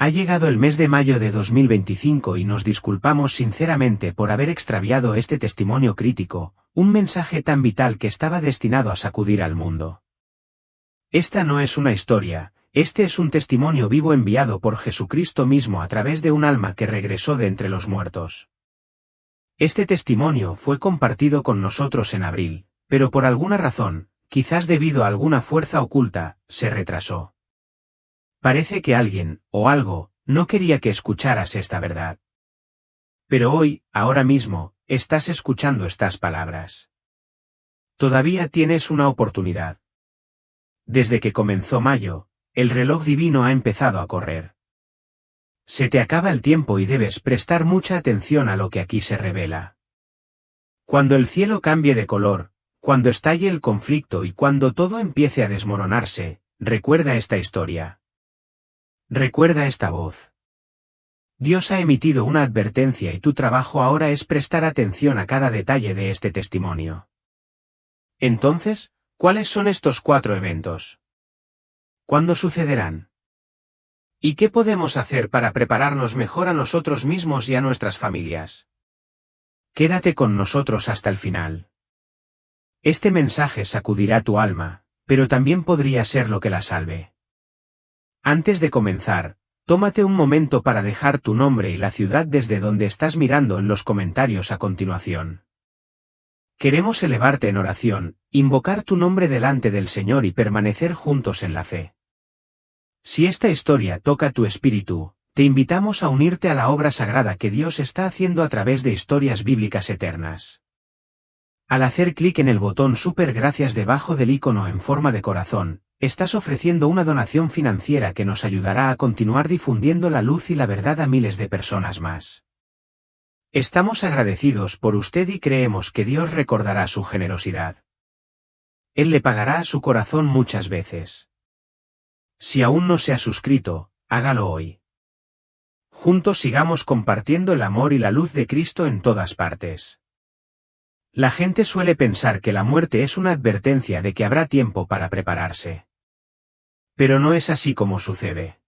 Ha llegado el mes de mayo de 2025 y nos disculpamos sinceramente por haber extraviado este testimonio crítico, un mensaje tan vital que estaba destinado a sacudir al mundo. Esta no es una historia, este es un testimonio vivo enviado por Jesucristo mismo a través de un alma que regresó de entre los muertos. Este testimonio fue compartido con nosotros en abril, pero por alguna razón, quizás debido a alguna fuerza oculta, se retrasó. Parece que alguien, o algo, no quería que escucharas esta verdad. Pero hoy, ahora mismo, estás escuchando estas palabras. Todavía tienes una oportunidad. Desde que comenzó mayo, el reloj divino ha empezado a correr. Se te acaba el tiempo y debes prestar mucha atención a lo que aquí se revela. Cuando el cielo cambie de color, cuando estalle el conflicto y cuando todo empiece a desmoronarse, recuerda esta historia. Recuerda esta voz. Dios ha emitido una advertencia y tu trabajo ahora es prestar atención a cada detalle de este testimonio. Entonces, ¿cuáles son estos 4 eventos? ¿Cuándo sucederán? ¿Y qué podemos hacer para prepararnos mejor a nosotros mismos y a nuestras familias? Quédate con nosotros hasta el final. Este mensaje sacudirá tu alma, pero también podría ser lo que la salve. Antes de comenzar, tómate un momento para dejar tu nombre y la ciudad desde donde estás mirando en los comentarios a continuación. Queremos elevarte en oración, invocar tu nombre delante del Señor y permanecer juntos en la fe. Si esta historia toca tu espíritu, te invitamos a unirte a la obra sagrada que Dios está haciendo a través de historias bíblicas eternas. Al hacer clic en el botón Super Gracias debajo del icono en forma de corazón, estás ofreciendo una donación financiera que nos ayudará a continuar difundiendo la luz y la verdad a miles de personas más. Estamos agradecidos por usted y creemos que Dios recordará su generosidad. Él le pagará a su corazón muchas veces. Si aún no se ha suscrito, hágalo hoy. Juntos sigamos compartiendo el amor y la luz de Cristo en todas partes. La gente suele pensar que la muerte es una advertencia de que habrá tiempo para prepararse. Pero no es así como sucede.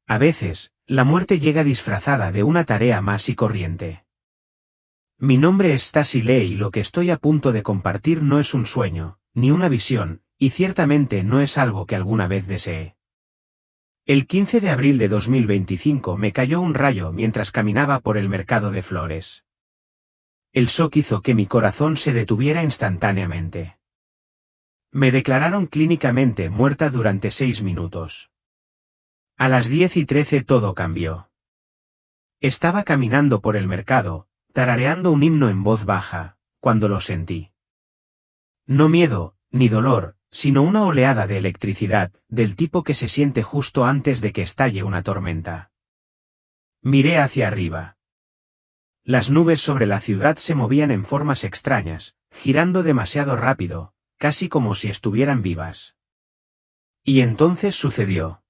A veces, la muerte llega disfrazada de una tarea más y corriente. Mi nombre es Stasi Lee y lo que estoy a punto de compartir no es un sueño, ni una visión, y ciertamente no es algo que alguna vez deseé. El 15 de abril de 2025 me cayó un rayo mientras caminaba por el mercado de flores. El shock hizo que mi corazón se detuviera instantáneamente. Me declararon clínicamente muerta durante 6 minutos. A las 10:13 todo cambió. Estaba caminando por el mercado, tarareando un himno en voz baja, cuando lo sentí. No miedo, ni dolor, sino una oleada de electricidad, del tipo que se siente justo antes de que estalle una tormenta. Miré hacia arriba. Las nubes sobre la ciudad se movían en formas extrañas, girando demasiado rápido, casi como si estuvieran vivas. Y entonces sucedió.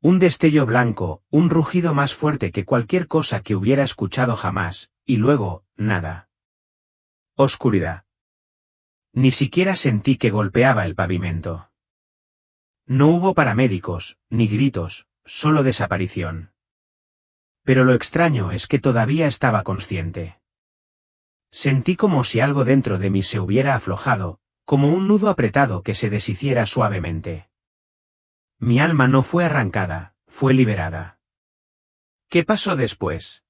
Un destello blanco, un rugido más fuerte que cualquier cosa que hubiera escuchado jamás, y luego, nada. Oscuridad. Ni siquiera sentí que golpeaba el pavimento. No hubo paramédicos, ni gritos, solo desaparición. Pero lo extraño es que todavía estaba consciente. Sentí como si algo dentro de mí se hubiera aflojado, como un nudo apretado que se deshiciera suavemente. Mi alma no fue arrancada, fue liberada. ¿Qué pasó después?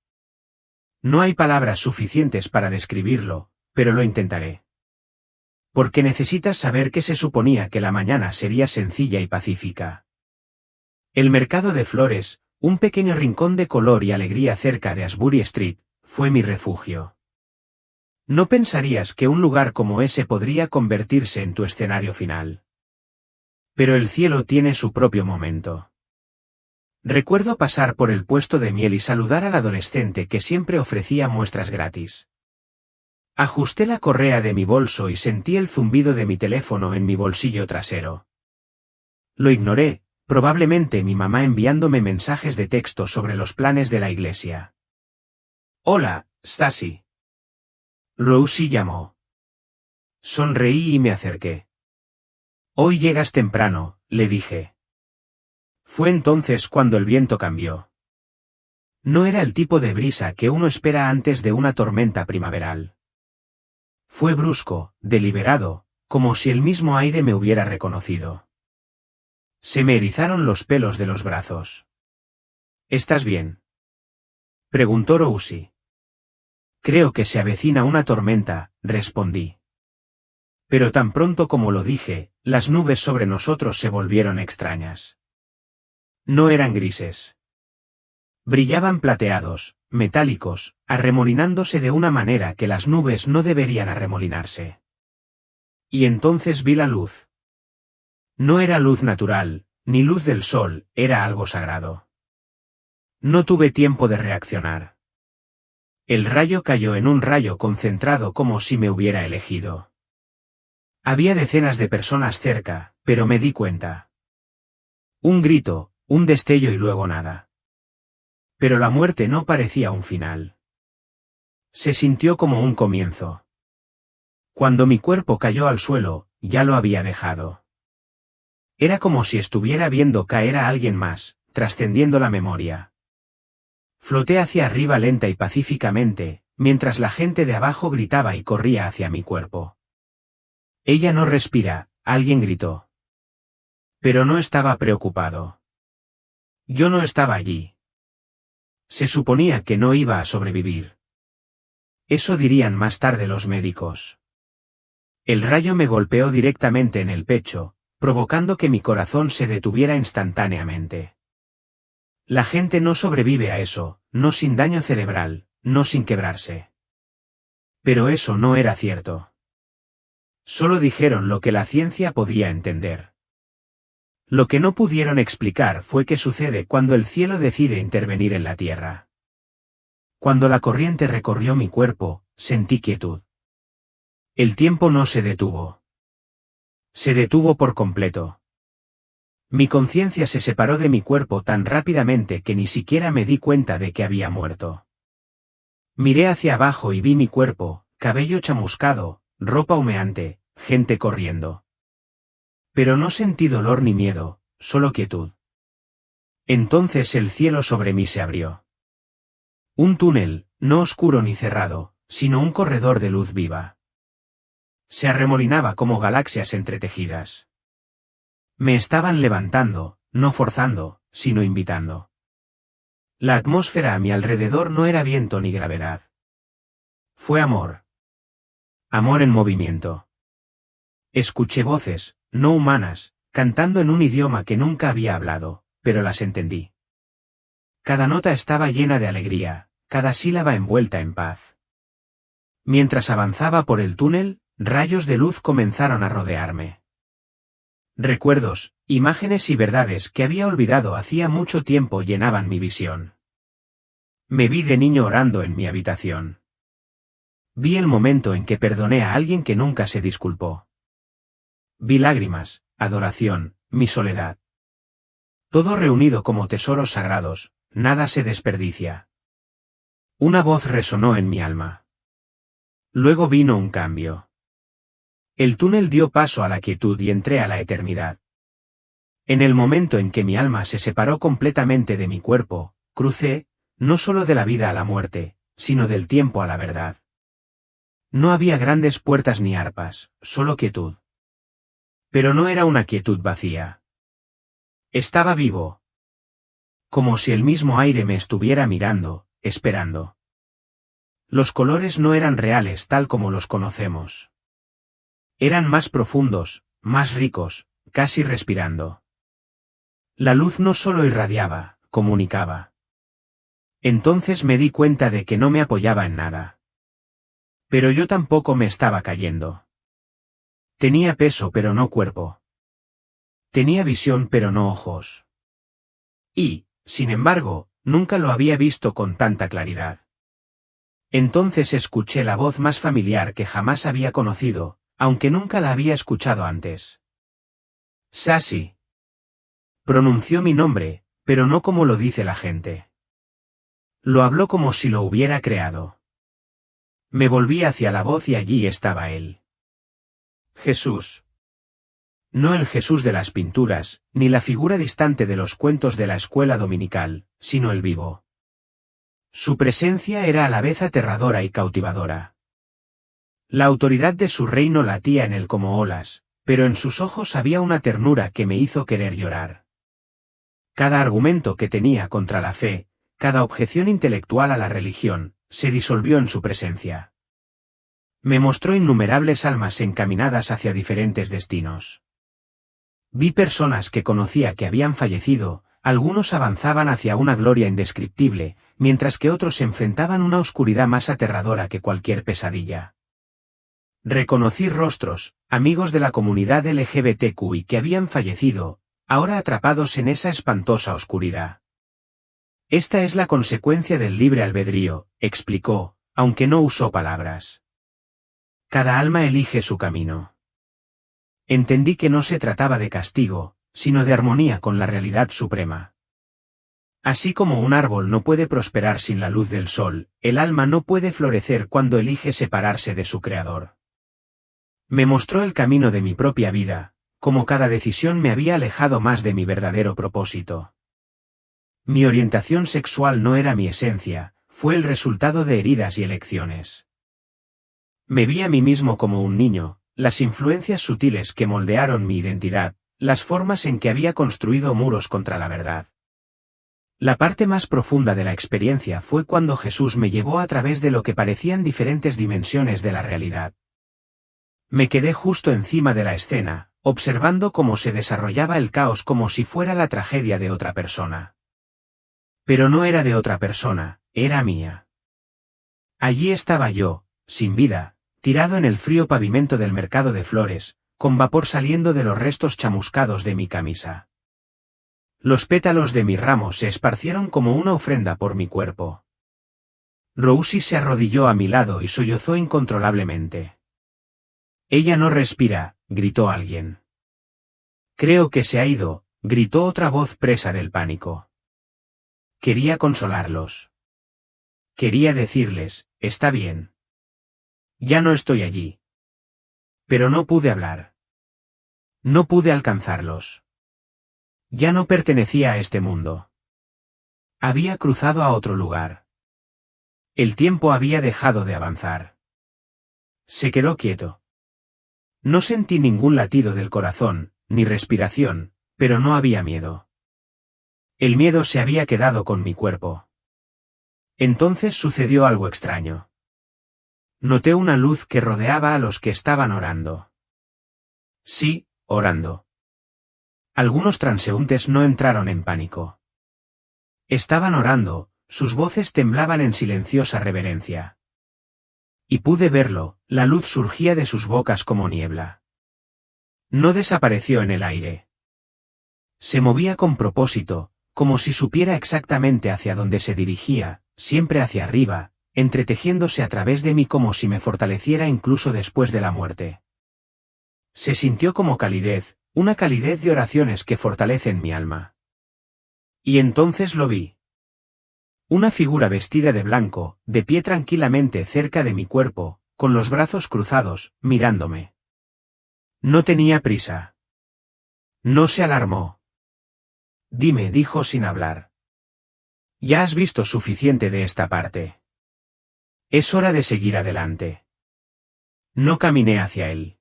No hay palabras suficientes para describirlo, pero lo intentaré. Porque necesitas saber que se suponía que la mañana sería sencilla y pacífica. El mercado de flores, un pequeño rincón de color y alegría cerca de Asbury Street, fue mi refugio. No pensarías que un lugar como ese podría convertirse en tu escenario final. Pero el cielo tiene su propio momento. Recuerdo pasar por el puesto de miel y saludar al adolescente que siempre ofrecía muestras gratis. Ajusté la correa de mi bolso y sentí el zumbido de mi teléfono en mi bolsillo trasero. Lo ignoré, probablemente mi mamá enviándome mensajes de texto sobre los planes de la iglesia. Hola, Stasi. Rosie llamó. Sonreí y me acerqué. Hoy llegas temprano, le dije. Fue entonces cuando el viento cambió. No era el tipo de brisa que uno espera antes de una tormenta primaveral. Fue brusco, deliberado, como si el mismo aire me hubiera reconocido. Se me erizaron los pelos de los brazos. ¿Estás bien?, preguntó Rousy. Creo que se avecina una tormenta, respondí. Pero tan pronto como lo dije, las nubes sobre nosotros se volvieron extrañas. No eran grises. Brillaban plateados, metálicos, arremolinándose de una manera que las nubes no deberían arremolinarse. Y entonces vi la luz. No era luz natural, ni luz del sol, era algo sagrado. No tuve tiempo de reaccionar. El rayo cayó en un rayo concentrado como si me hubiera elegido. Había decenas de personas cerca, pero me di cuenta. Un grito, un destello y luego nada. Pero la muerte no parecía un final. Se sintió como un comienzo. Cuando mi cuerpo cayó al suelo, ya lo había dejado. Era como si estuviera viendo caer a alguien más, trascendiendo la memoria. Floté hacia arriba lenta y pacíficamente, mientras la gente de abajo gritaba y corría hacia mi cuerpo. Ella no respira, alguien gritó. Pero no estaba preocupado. Yo no estaba allí. Se suponía que no iba a sobrevivir. Eso dirían más tarde los médicos. El rayo me golpeó directamente en el pecho, provocando que mi corazón se detuviera instantáneamente. La gente no sobrevive a eso, no sin daño cerebral, no sin quebrarse. Pero eso no era cierto. Solo dijeron lo que la ciencia podía entender. Lo que no pudieron explicar fue qué sucede cuando el cielo decide intervenir en la tierra. Cuando la corriente recorrió mi cuerpo, sentí quietud. El tiempo no se detuvo. Se detuvo por completo. Mi conciencia se separó de mi cuerpo tan rápidamente que ni siquiera me di cuenta de que había muerto. Miré hacia abajo y vi mi cuerpo, cabello chamuscado, ropa humeante, gente corriendo. Pero no sentí dolor ni miedo, solo quietud. Entonces el cielo sobre mí se abrió. Un túnel, no oscuro ni cerrado, sino un corredor de luz viva. Se arremolinaba como galaxias entretejidas. Me estaban levantando, no forzando, sino invitando. La atmósfera a mi alrededor no era viento ni gravedad. Fue amor. Amor en movimiento. Escuché voces, no humanas, cantando en un idioma que nunca había hablado, pero las entendí. Cada nota estaba llena de alegría, cada sílaba envuelta en paz. Mientras avanzaba por el túnel, rayos de luz comenzaron a rodearme. Recuerdos, imágenes y verdades que había olvidado hacía mucho tiempo llenaban mi visión. Me vi de niño orando en mi habitación. Vi el momento en que perdoné a alguien que nunca se disculpó. Vi lágrimas, adoración, mi soledad. Todo reunido como tesoros sagrados, nada se desperdicia. Una voz resonó en mi alma. Luego vino un cambio. El túnel dio paso a la quietud y entré a la eternidad. En el momento en que mi alma se separó completamente de mi cuerpo, crucé, no solo de la vida a la muerte, sino del tiempo a la verdad. No había grandes puertas ni arpas, solo quietud. Pero no era una quietud vacía. Estaba vivo. Como si el mismo aire me estuviera mirando, esperando. Los colores no eran reales tal como los conocemos. Eran más profundos, más ricos, casi respirando. La luz no solo irradiaba, comunicaba. Entonces me di cuenta de que no me apoyaba en nada. Pero yo tampoco me estaba cayendo. Tenía peso pero no cuerpo. Tenía visión pero no ojos. Y, sin embargo, nunca lo había visto con tanta claridad. Entonces escuché la voz más familiar que jamás había conocido, aunque nunca la había escuchado antes. Sassy. Pronunció mi nombre, pero no como lo dice la gente. Lo habló como si lo hubiera creado. Me volví hacia la voz y allí estaba él. Jesús. No el Jesús de las pinturas, ni la figura distante de los cuentos de la escuela dominical, sino el vivo. Su presencia era a la vez aterradora y cautivadora. La autoridad de su reino latía en él como olas, pero en sus ojos había una ternura que me hizo querer llorar. Cada argumento que tenía contra la fe, cada objeción intelectual a la religión, se disolvió en su presencia. Me mostró innumerables almas encaminadas hacia diferentes destinos. Vi personas que conocía que habían fallecido, algunos avanzaban hacia una gloria indescriptible, mientras que otros enfrentaban una oscuridad más aterradora que cualquier pesadilla. Reconocí rostros, amigos de la comunidad LGBTQI que habían fallecido, ahora atrapados en esa espantosa oscuridad. Esta es la consecuencia del libre albedrío, explicó, aunque no usó palabras. Cada alma elige su camino. Entendí que no se trataba de castigo, sino de armonía con la realidad suprema. Así como un árbol no puede prosperar sin la luz del sol, el alma no puede florecer cuando elige separarse de su creador. Me mostró el camino de mi propia vida, como cada decisión me había alejado más de mi verdadero propósito. Mi orientación sexual no era mi esencia, fue el resultado de heridas y elecciones. Me vi a mí mismo como un niño, las influencias sutiles que moldearon mi identidad, las formas en que había construido muros contra la verdad. La parte más profunda de la experiencia fue cuando Jesús me llevó a través de lo que parecían diferentes dimensiones de la realidad. Me quedé justo encima de la escena, observando cómo se desarrollaba el caos como si fuera la tragedia de otra persona. Pero no era de otra persona, era mía. Allí estaba yo, sin vida, tirado en el frío pavimento del mercado de flores, con vapor saliendo de los restos chamuscados de mi camisa. Los pétalos de mi ramo se esparcieron como una ofrenda por mi cuerpo. Rosie se arrodilló a mi lado y sollozó incontrolablemente. «Ella no respira», gritó alguien. «Creo que se ha ido», gritó otra voz presa del pánico. Quería consolarlos. Quería decirles, está bien. Ya no estoy allí. Pero no pude hablar. No pude alcanzarlos. Ya no pertenecía a este mundo. Había cruzado a otro lugar. El tiempo había dejado de avanzar. Se quedó quieto. No sentí ningún latido del corazón, ni respiración, pero no había miedo. El miedo se había quedado con mi cuerpo. Entonces sucedió algo extraño. Noté una luz que rodeaba a los que estaban orando. Sí, orando. Algunos transeúntes no entraron en pánico. Estaban orando, sus voces temblaban en silenciosa reverencia. Y pude verlo, la luz surgía de sus bocas como niebla. No desapareció en el aire. Se movía con propósito, como si supiera exactamente hacia dónde se dirigía, siempre hacia arriba, entretejiéndose a través de mí como si me fortaleciera incluso después de la muerte. Se sintió como calidez, una calidez de oraciones que fortalecen mi alma. Y entonces lo vi. Una figura vestida de blanco, de pie tranquilamente cerca de mi cuerpo, con los brazos cruzados, mirándome. No tenía prisa. No se alarmó. Dime, dijo sin hablar. Ya has visto suficiente de esta parte. Es hora de seguir adelante. No caminé hacia él.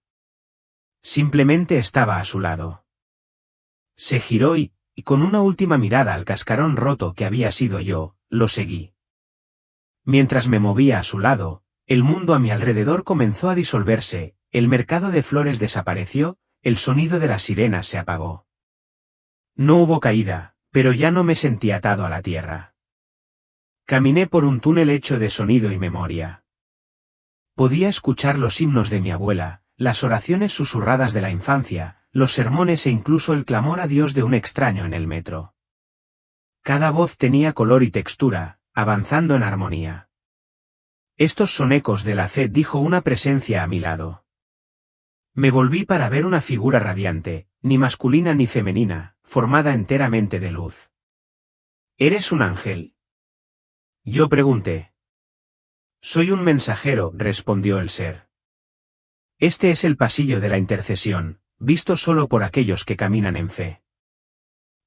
Simplemente estaba a su lado. Se giró y con una última mirada al cascarón roto que había sido yo, lo seguí. Mientras me movía a su lado, el mundo a mi alrededor comenzó a disolverse, el mercado de flores desapareció, el sonido de las sirenas se apagó. No hubo caída, pero ya no me sentí atado a la tierra. Caminé por un túnel hecho de sonido y memoria. Podía escuchar los himnos de mi abuela, las oraciones susurradas de la infancia, los sermones e incluso el clamor a Dios de un extraño en el metro. Cada voz tenía color y textura, avanzando en armonía. Estos son ecos de la fe, dijo una presencia a mi lado. Me volví para ver una figura radiante, ni masculina ni femenina, formada enteramente de luz. ¿Eres un ángel? Yo pregunté. Soy un mensajero, respondió el ser. Este es el pasillo de la intercesión, visto solo por aquellos que caminan en fe.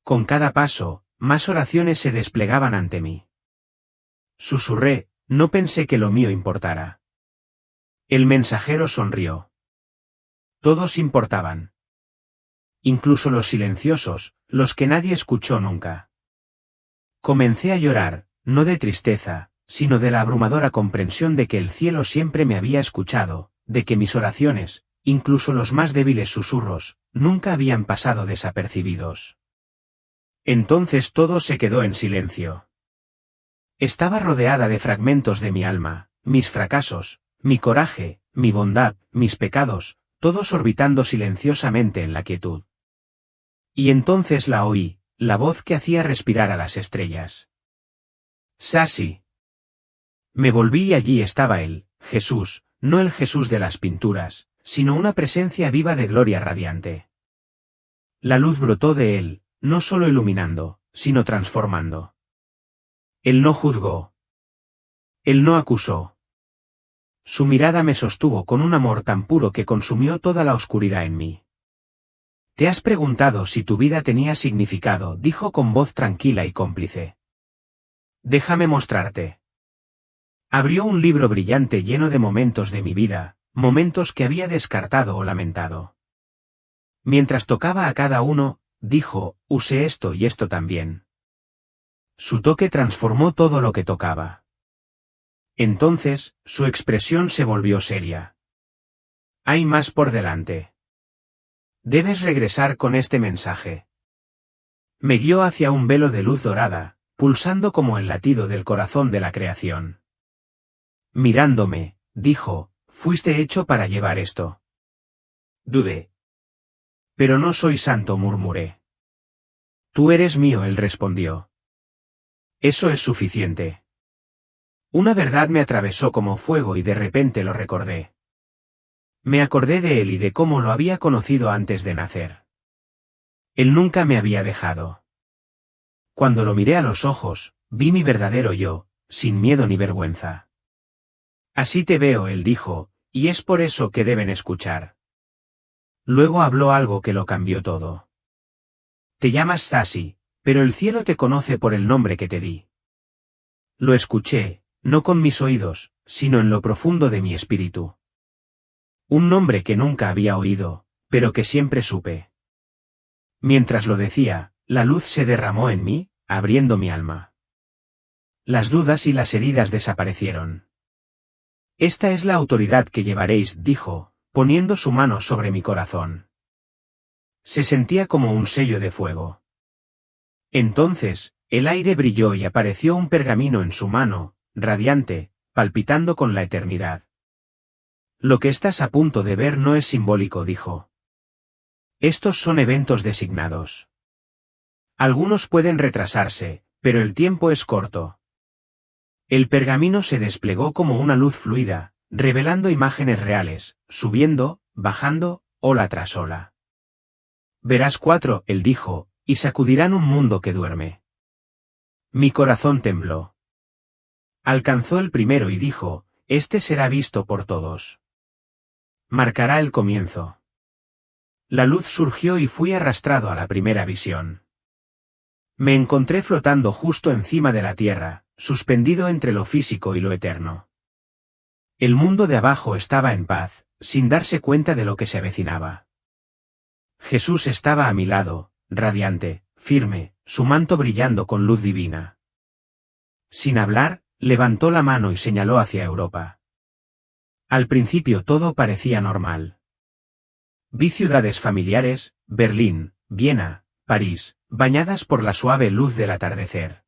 Con cada paso, más oraciones se desplegaban ante mí. Susurré, no pensé que lo mío importara. El mensajero sonrió. Todos importaban. Incluso los silenciosos, los que nadie escuchó nunca. Comencé a llorar, no de tristeza, sino de la abrumadora comprensión de que el cielo siempre me había escuchado, de que mis oraciones, incluso los más débiles susurros, nunca habían pasado desapercibidos. Entonces todo se quedó en silencio. Estaba rodeada de fragmentos de mi alma, mis fracasos, mi coraje, mi bondad, mis pecados, todos orbitando silenciosamente en la quietud. Y entonces la oí, la voz que hacía respirar a las estrellas. Sasi. Me volví y allí estaba él, Jesús, no el Jesús de las pinturas, sino una presencia viva de gloria radiante. La luz brotó de él, no solo iluminando, sino transformando. Él no juzgó. Él no acusó. Su mirada me sostuvo con un amor tan puro que consumió toda la oscuridad en mí. Te has preguntado si tu vida tenía significado, dijo con voz tranquila y cómplice. Déjame mostrarte. Abrió un libro brillante lleno de momentos de mi vida, momentos que había descartado o lamentado. Mientras tocaba a cada uno, dijo, usé esto y esto también. Su toque transformó todo lo que tocaba. Entonces, su expresión se volvió seria. Hay más por delante. Debes regresar con este mensaje. Me guió hacia un velo de luz dorada, pulsando como el latido del corazón de la creación. Mirándome, dijo, fuiste hecho para llevar esto. Dudé. Pero no soy santo, murmuré. Tú eres mío, él respondió. Eso es suficiente. Una verdad me atravesó como fuego y de repente lo recordé. Me acordé de él y de cómo lo había conocido antes de nacer. Él nunca me había dejado. Cuando lo miré a los ojos, vi mi verdadero yo, sin miedo ni vergüenza. Así te veo, él dijo, y es por eso que deben escuchar. Luego habló algo que lo cambió todo. Te llamas Sasi, pero el cielo te conoce por el nombre que te di. Lo escuché, no con mis oídos, sino en lo profundo de mi espíritu. Un nombre que nunca había oído, pero que siempre supe. Mientras lo decía, la luz se derramó en mí, abriendo mi alma. Las dudas y las heridas desaparecieron. Esta es la autoridad que llevaréis, dijo, poniendo su mano sobre mi corazón. Se sentía como un sello de fuego. Entonces, el aire brilló y apareció un pergamino en su mano, radiante, palpitando con la eternidad. Lo que estás a punto de ver no es simbólico, dijo. Estos son eventos designados. Algunos pueden retrasarse, pero el tiempo es corto. El pergamino se desplegó como una luz fluida, revelando imágenes reales, subiendo, bajando, ola tras ola. Verás 4, él dijo, y sacudirán un mundo que duerme. Mi corazón tembló. Alcanzó el primero y dijo, este será visto por todos. Marcará el comienzo. La luz surgió y fui arrastrado a la primera visión. Me encontré flotando justo encima de la tierra, suspendido entre lo físico y lo eterno. El mundo de abajo estaba en paz, sin darse cuenta de lo que se avecinaba. Jesús estaba a mi lado, radiante, firme, su manto brillando con luz divina. Sin hablar, levantó la mano y señaló hacia Europa. Al principio todo parecía normal. Vi ciudades familiares, Berlín, Viena, París, bañadas por la suave luz del atardecer.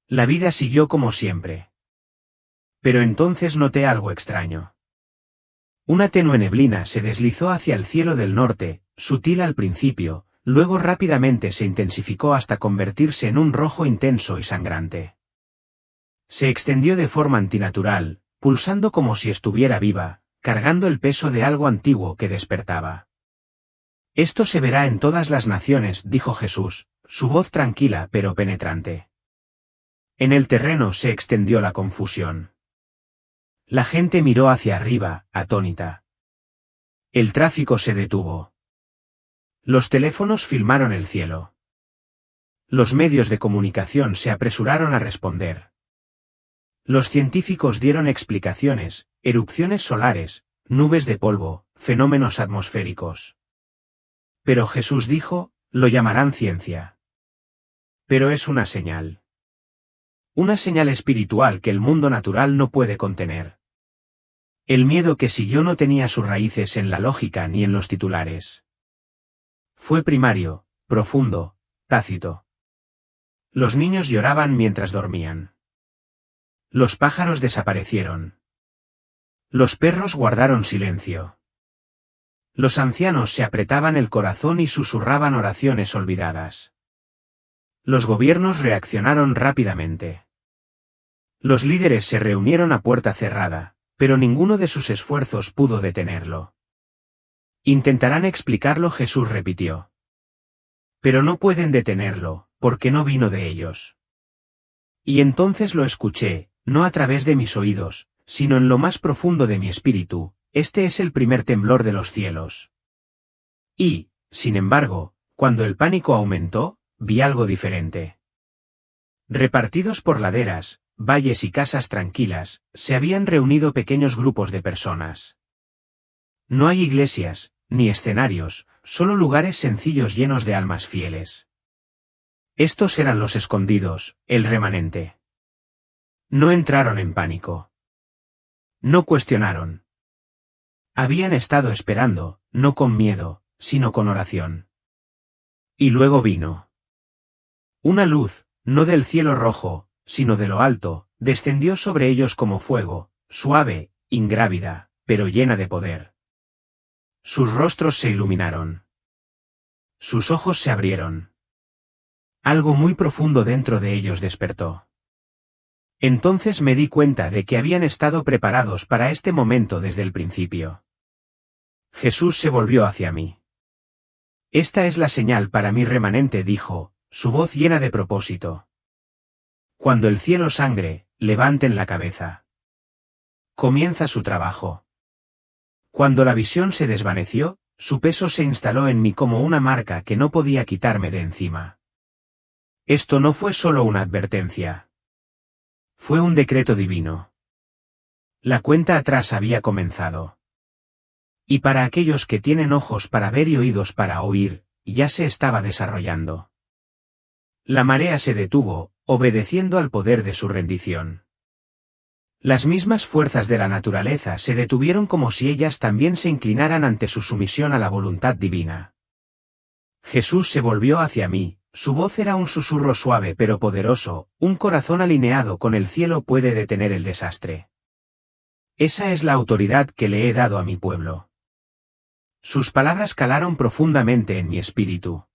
La vida siguió como siempre. Pero entonces noté algo extraño. Una tenue neblina se deslizó hacia el cielo del norte, sutil al principio, luego rápidamente se intensificó hasta convertirse en un rojo intenso y sangrante. Se extendió de forma antinatural, pulsando como si estuviera viva, cargando el peso de algo antiguo que despertaba. Esto se verá en todas las naciones, dijo Jesús, su voz tranquila pero penetrante. En el terreno se extendió la confusión. La gente miró hacia arriba, atónita. El tráfico se detuvo. Los teléfonos filmaron el cielo. Los medios de comunicación se apresuraron a responder. Los científicos dieron explicaciones, erupciones solares, nubes de polvo, fenómenos atmosféricos. Pero Jesús dijo, lo llamarán ciencia. Pero es una señal. Una señal espiritual que el mundo natural no puede contener. El miedo que siguió no tenía sus raíces en la lógica ni en los titulares. Fue primario, profundo, tácito. Los niños lloraban mientras dormían. Los pájaros desaparecieron. Los perros guardaron silencio. Los ancianos se apretaban el corazón y susurraban oraciones olvidadas. Los gobiernos reaccionaron rápidamente. Los líderes se reunieron a puerta cerrada, pero ninguno de sus esfuerzos pudo detenerlo. Intentarán explicarlo, Jesús repitió. Pero no pueden detenerlo, porque no vino de ellos. Y entonces lo escuché, no a través de mis oídos, sino en lo más profundo de mi espíritu. Este es el primer temblor de los cielos. Y, sin embargo, cuando el pánico aumentó, vi algo diferente. Repartidos por laderas, valles y casas tranquilas, se habían reunido pequeños grupos de personas. No hay iglesias, ni escenarios, solo lugares sencillos llenos de almas fieles. Estos eran los escondidos, el remanente. No entraron en pánico. No cuestionaron. Habían estado esperando, no con miedo, sino con oración. Y luego vino. Una luz, no del cielo rojo, sino de lo alto, descendió sobre ellos como fuego, suave, ingrávida, pero llena de poder. Sus rostros se iluminaron. Sus ojos se abrieron. Algo muy profundo dentro de ellos despertó. Entonces me di cuenta de que habían estado preparados para este momento desde el principio. Jesús se volvió hacia mí. Esta es la señal para mi remanente, dijo, su voz llena de propósito. Cuando el cielo sangre, levanten la cabeza. Comienza su trabajo. Cuando la visión se desvaneció, su peso se instaló en mí como una marca que no podía quitarme de encima. Esto no fue solo una advertencia. Fue un decreto divino. La cuenta atrás había comenzado. Y para aquellos que tienen ojos para ver y oídos para oír, ya se estaba desarrollando. La marea se detuvo, obedeciendo al poder de su rendición. Las mismas fuerzas de la naturaleza se detuvieron como si ellas también se inclinaran ante su sumisión a la voluntad divina. Jesús se volvió hacia mí, su voz era un susurro suave pero poderoso, un corazón alineado con el cielo puede detener el desastre. Esa es la autoridad que le he dado a mi pueblo. Sus palabras calaron profundamente en mi espíritu.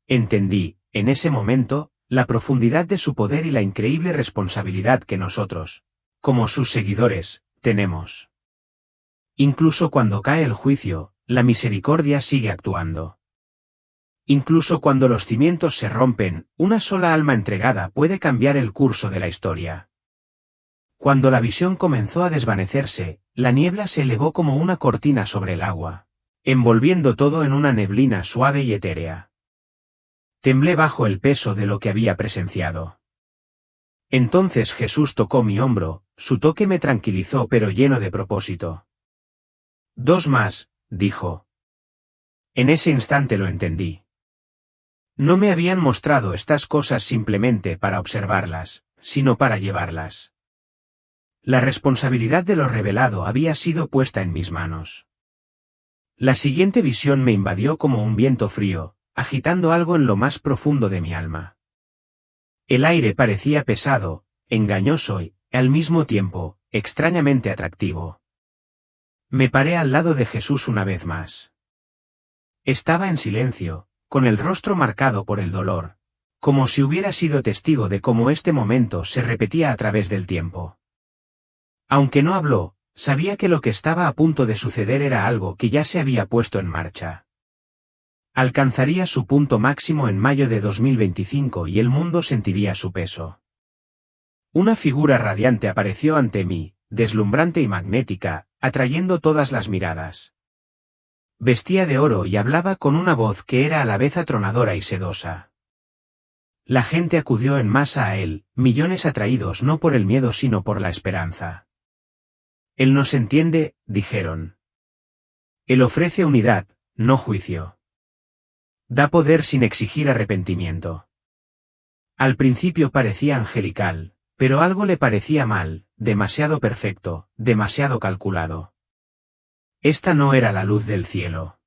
Entendí, en ese momento, la profundidad de su poder y la increíble responsabilidad que nosotros, como sus seguidores, tenemos. Incluso cuando cae el juicio, la misericordia sigue actuando. Incluso cuando los cimientos se rompen, una sola alma entregada puede cambiar el curso de la historia. Cuando la visión comenzó a desvanecerse, la niebla se elevó como una cortina sobre el agua, envolviendo todo en una neblina suave y etérea. Temblé bajo el peso de lo que había presenciado. Entonces Jesús tocó mi hombro, su toque me tranquilizó pero lleno de propósito. Dos más, dijo. En ese instante lo entendí. No me habían mostrado estas cosas simplemente para observarlas, sino para llevarlas. La responsabilidad de lo revelado había sido puesta en mis manos. La siguiente visión me invadió como un viento frío, agitando algo en lo más profundo de mi alma. El aire parecía pesado, engañoso y, al mismo tiempo, extrañamente atractivo. Me paré al lado de Jesús una vez más. Estaba en silencio, con el rostro marcado por el dolor, como si hubiera sido testigo de cómo este momento se repetía a través del tiempo. Aunque no habló, sabía que lo que estaba a punto de suceder era algo que ya se había puesto en marcha. Alcanzaría su punto máximo en mayo de 2025 y el mundo sentiría su peso. Una figura radiante apareció ante mí, deslumbrante y magnética, atrayendo todas las miradas. Vestía de oro y hablaba con una voz que era a la vez atronadora y sedosa. La gente acudió en masa a él, millones atraídos no por el miedo sino por la esperanza. Él nos entiende, dijeron. Él ofrece unidad, no juicio. Da poder sin exigir arrepentimiento. Al principio parecía angelical, pero algo le parecía mal, demasiado perfecto, demasiado calculado. Esta no era la luz del cielo.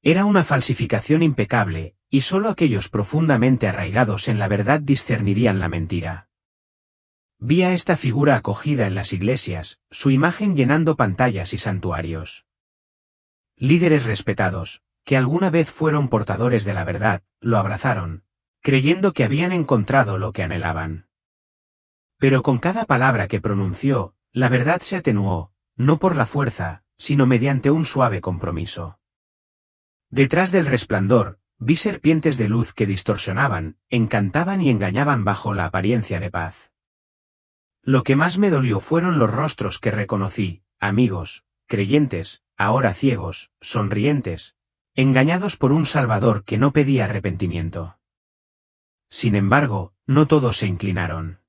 Era una falsificación impecable, y solo aquellos profundamente arraigados en la verdad discernirían la mentira. Vi a esta figura acogida en las iglesias, su imagen llenando pantallas y santuarios. Líderes respetados, que alguna vez fueron portadores de la verdad, lo abrazaron, creyendo que habían encontrado lo que anhelaban. Pero con cada palabra que pronunció, la verdad se atenuó, no por la fuerza, sino mediante un suave compromiso. Detrás del resplandor, vi serpientes de luz que distorsionaban, encantaban y engañaban bajo la apariencia de paz. Lo que más me dolió fueron los rostros que reconocí, amigos, creyentes, ahora ciegos, sonrientes, engañados por un Salvador que no pedía arrepentimiento. Sin embargo, no todos se inclinaron.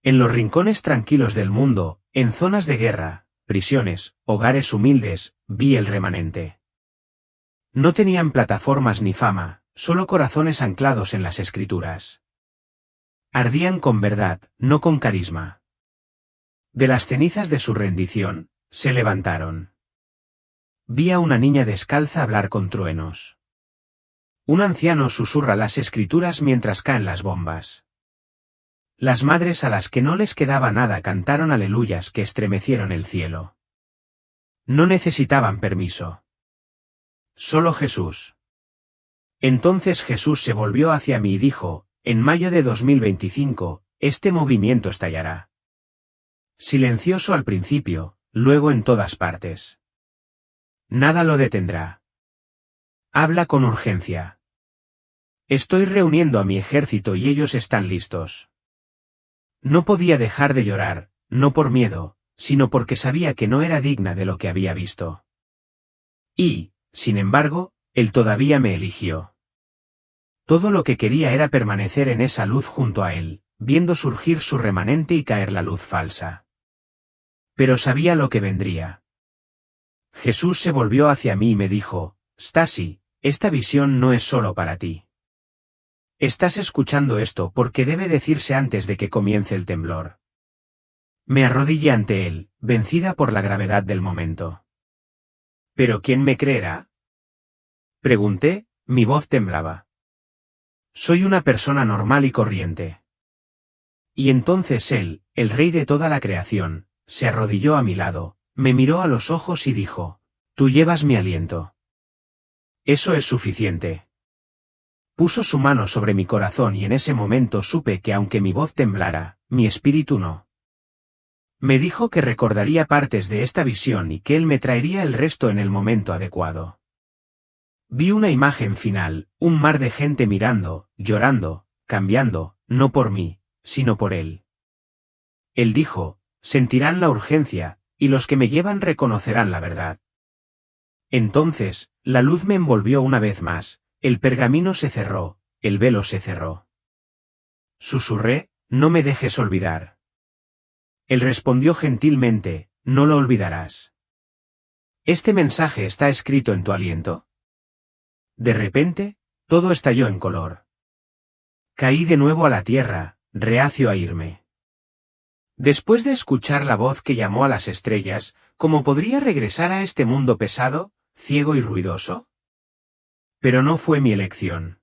En los rincones tranquilos del mundo, en zonas de guerra, prisiones, hogares humildes, vi el remanente. No tenían plataformas ni fama, solo corazones anclados en las Escrituras. Ardían con verdad, no con carisma. De las cenizas de su rendición, se levantaron. Vi a una niña descalza hablar con truenos. Un anciano susurra las Escrituras mientras caen las bombas. Las madres a las que no les quedaba nada cantaron aleluyas que estremecieron el cielo. No necesitaban permiso. Solo Jesús. Entonces Jesús se volvió hacia mí y dijo, en mayo de 2025, este movimiento estallará. Silencioso al principio, luego en todas partes. Nada lo detendrá. Habla con urgencia. Estoy reuniendo a mi ejército y ellos están listos. No podía dejar de llorar, no por miedo, sino porque sabía que no era digna de lo que había visto. Y, sin embargo, él todavía me eligió. Todo lo que quería era permanecer en esa luz junto a él, viendo surgir su remanente y caer la luz falsa. Pero sabía lo que vendría. Jesús se volvió hacia mí y me dijo, Stasi, esta visión no es solo para ti. Estás escuchando esto porque debe decirse antes de que comience el temblor. Me arrodillé ante él, vencida por la gravedad del momento. ¿Pero quién me creerá? Pregunté, mi voz temblaba. Soy una persona normal y corriente. Y entonces él, el rey de toda la creación, se arrodilló a mi lado, me miró a los ojos y dijo, tú llevas mi aliento. Eso es suficiente. Puso su mano sobre mi corazón y en ese momento supe que aunque mi voz temblara, mi espíritu no. Me dijo que recordaría partes de esta visión y que él me traería el resto en el momento adecuado. Vi una imagen final, un mar de gente mirando, llorando, cambiando, no por mí, sino por él. Él dijo, sentirán la urgencia, y los que me llevan reconocerán la verdad. Entonces, la luz me envolvió una vez más, el pergamino se cerró, el velo se cerró. Susurré, no me dejes olvidar. Él respondió gentilmente, no lo olvidarás. Este mensaje está escrito en tu aliento. De repente, todo estalló en color. Caí de nuevo a la tierra, reacio a irme. Después de escuchar la voz que llamó a las estrellas, ¿cómo podría regresar a este mundo pesado, ciego y ruidoso? Pero no fue mi elección.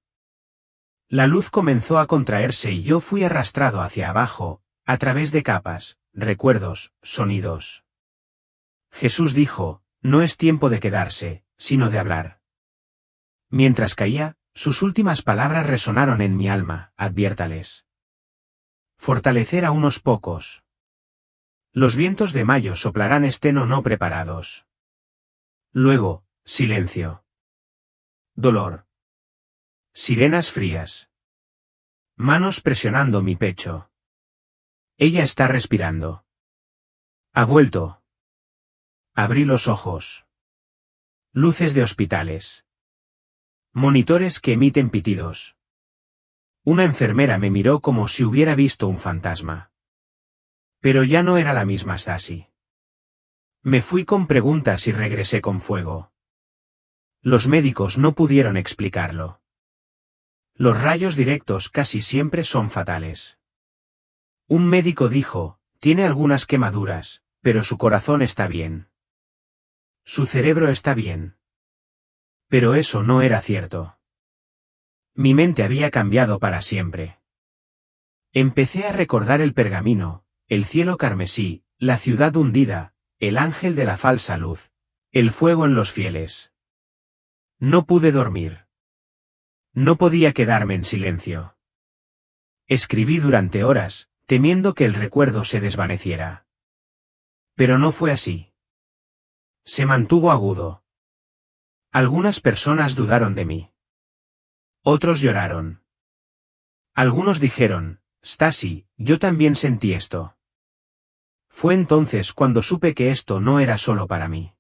La luz comenzó a contraerse y yo fui arrastrado hacia abajo, a través de capas, recuerdos, sonidos. Jesús dijo, no es tiempo de quedarse, sino de hablar. Mientras caía, sus últimas palabras resonaron en mi alma, adviértales. Fortalecer a unos pocos. Los vientos de mayo soplarán estén o no preparados. Luego, silencio. Dolor. Sirenas frías. Manos presionando mi pecho. Ella está respirando. Ha vuelto. Abrí los ojos. Luces de hospitales. Monitores que emiten pitidos. Una enfermera me miró como si hubiera visto un fantasma. Pero ya no era la misma Stacy. Me fui con preguntas y regresé con fuego. Los médicos no pudieron explicarlo. Los rayos directos casi siempre son fatales. Un médico dijo, tiene algunas quemaduras, pero su corazón está bien. Su cerebro está bien. Pero eso no era cierto. Mi mente había cambiado para siempre. Empecé a recordar el pergamino, el cielo carmesí, la ciudad hundida, el ángel de la falsa luz, el fuego en los fieles. No pude dormir. No podía quedarme en silencio. Escribí durante horas, temiendo que el recuerdo se desvaneciera. Pero no fue así. Se mantuvo agudo. Algunas personas dudaron de mí. Otros lloraron. Algunos dijeron, Stacy, yo también sentí esto. Fue entonces cuando supe que esto no era solo para mí.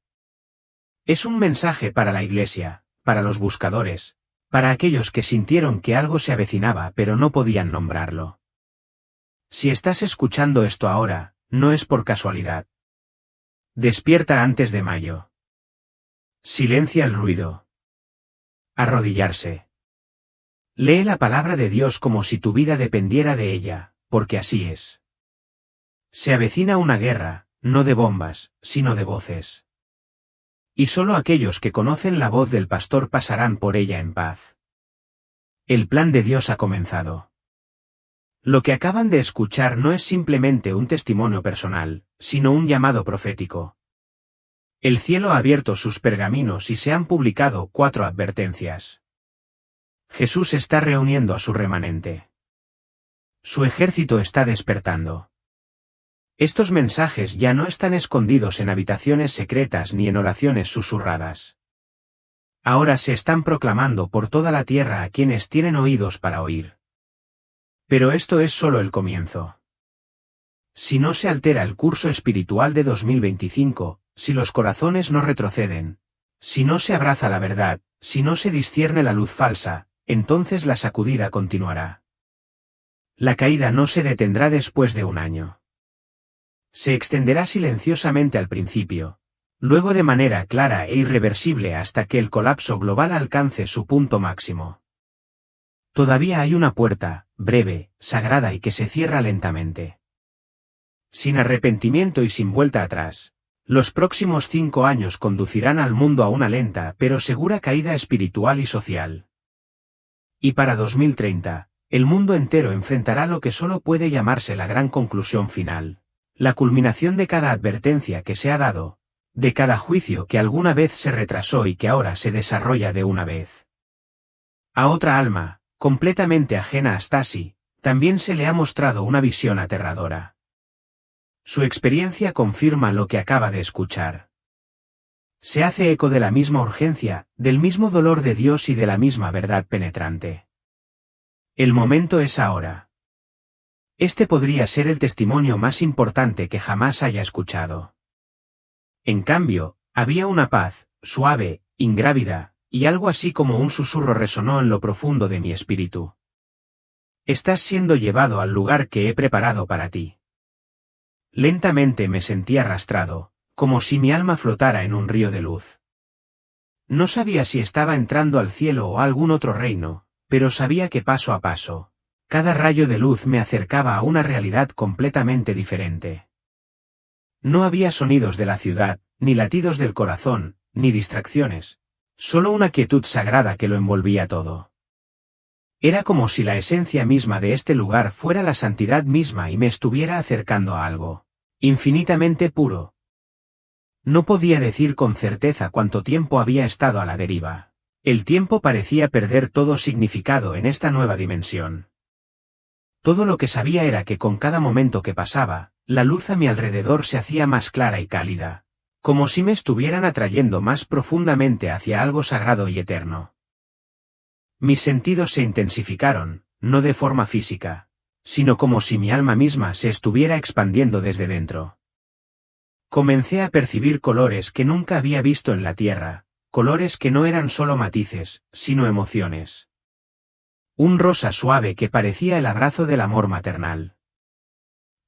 Es un mensaje para la iglesia, para los buscadores, para aquellos que sintieron que algo se avecinaba pero no podían nombrarlo. Si estás escuchando esto ahora, no es por casualidad. Despierta antes de mayo. Silencia el ruido. Arrodillarse. Lee la palabra de Dios como si tu vida dependiera de ella, porque así es. Se avecina una guerra, no de bombas, sino de voces. Y solo aquellos que conocen la voz del pastor pasarán por ella en paz. El plan de Dios ha comenzado. Lo que acaban de escuchar no es simplemente un testimonio personal, sino un llamado profético. El cielo ha abierto sus pergaminos y se han publicado 4 advertencias. Jesús está reuniendo a su remanente. Su ejército está despertando. Estos mensajes ya no están escondidos en habitaciones secretas ni en oraciones susurradas. Ahora se están proclamando por toda la tierra a quienes tienen oídos para oír. Pero esto es solo el comienzo. Si no se altera el curso espiritual de 2025, si los corazones no retroceden, si no se abraza la verdad, si no se discierne la luz falsa, entonces la sacudida continuará. La caída no se detendrá después de un año. Se extenderá silenciosamente al principio, luego de manera clara e irreversible hasta que el colapso global alcance su punto máximo. Todavía hay una puerta, breve, sagrada y que se cierra lentamente. Sin arrepentimiento y sin vuelta atrás, los próximos 5 años conducirán al mundo a una lenta pero segura caída espiritual y social. Y para 2030, el mundo entero enfrentará lo que solo puede llamarse la gran conclusión final, la culminación de cada advertencia que se ha dado, de cada juicio que alguna vez se retrasó y que ahora se desarrolla de una vez. A otra alma, completamente ajena a Stacy, también se le ha mostrado una visión aterradora. Su experiencia confirma lo que acaba de escuchar. Se hace eco de la misma urgencia, del mismo dolor de Dios y de la misma verdad penetrante. El momento es ahora. Este podría ser el testimonio más importante que jamás haya escuchado. En cambio, había una paz, suave, ingrávida, y algo así como un susurro resonó en lo profundo de mi espíritu. Estás siendo llevado al lugar que he preparado para ti. Lentamente me sentí arrastrado, como si mi alma flotara en un río de luz. No sabía si estaba entrando al cielo o a algún otro reino, pero sabía que paso a paso, cada rayo de luz me acercaba a una realidad completamente diferente. No había sonidos de la ciudad, ni latidos del corazón, ni distracciones, solo una quietud sagrada que lo envolvía todo. Era como si la esencia misma de este lugar fuera la santidad misma y me estuviera acercando a algo infinitamente puro. No podía decir con certeza cuánto tiempo había estado a la deriva. El tiempo parecía perder todo significado en esta nueva dimensión. Todo lo que sabía era que con cada momento que pasaba, la luz a mi alrededor se hacía más clara y cálida, como si me estuvieran atrayendo más profundamente hacia algo sagrado y eterno. Mis sentidos se intensificaron, no de forma física, sino como si mi alma misma se estuviera expandiendo desde dentro. Comencé a percibir colores que nunca había visto en la tierra, colores que no eran solo matices, sino emociones. Un rosa suave que parecía el abrazo del amor maternal.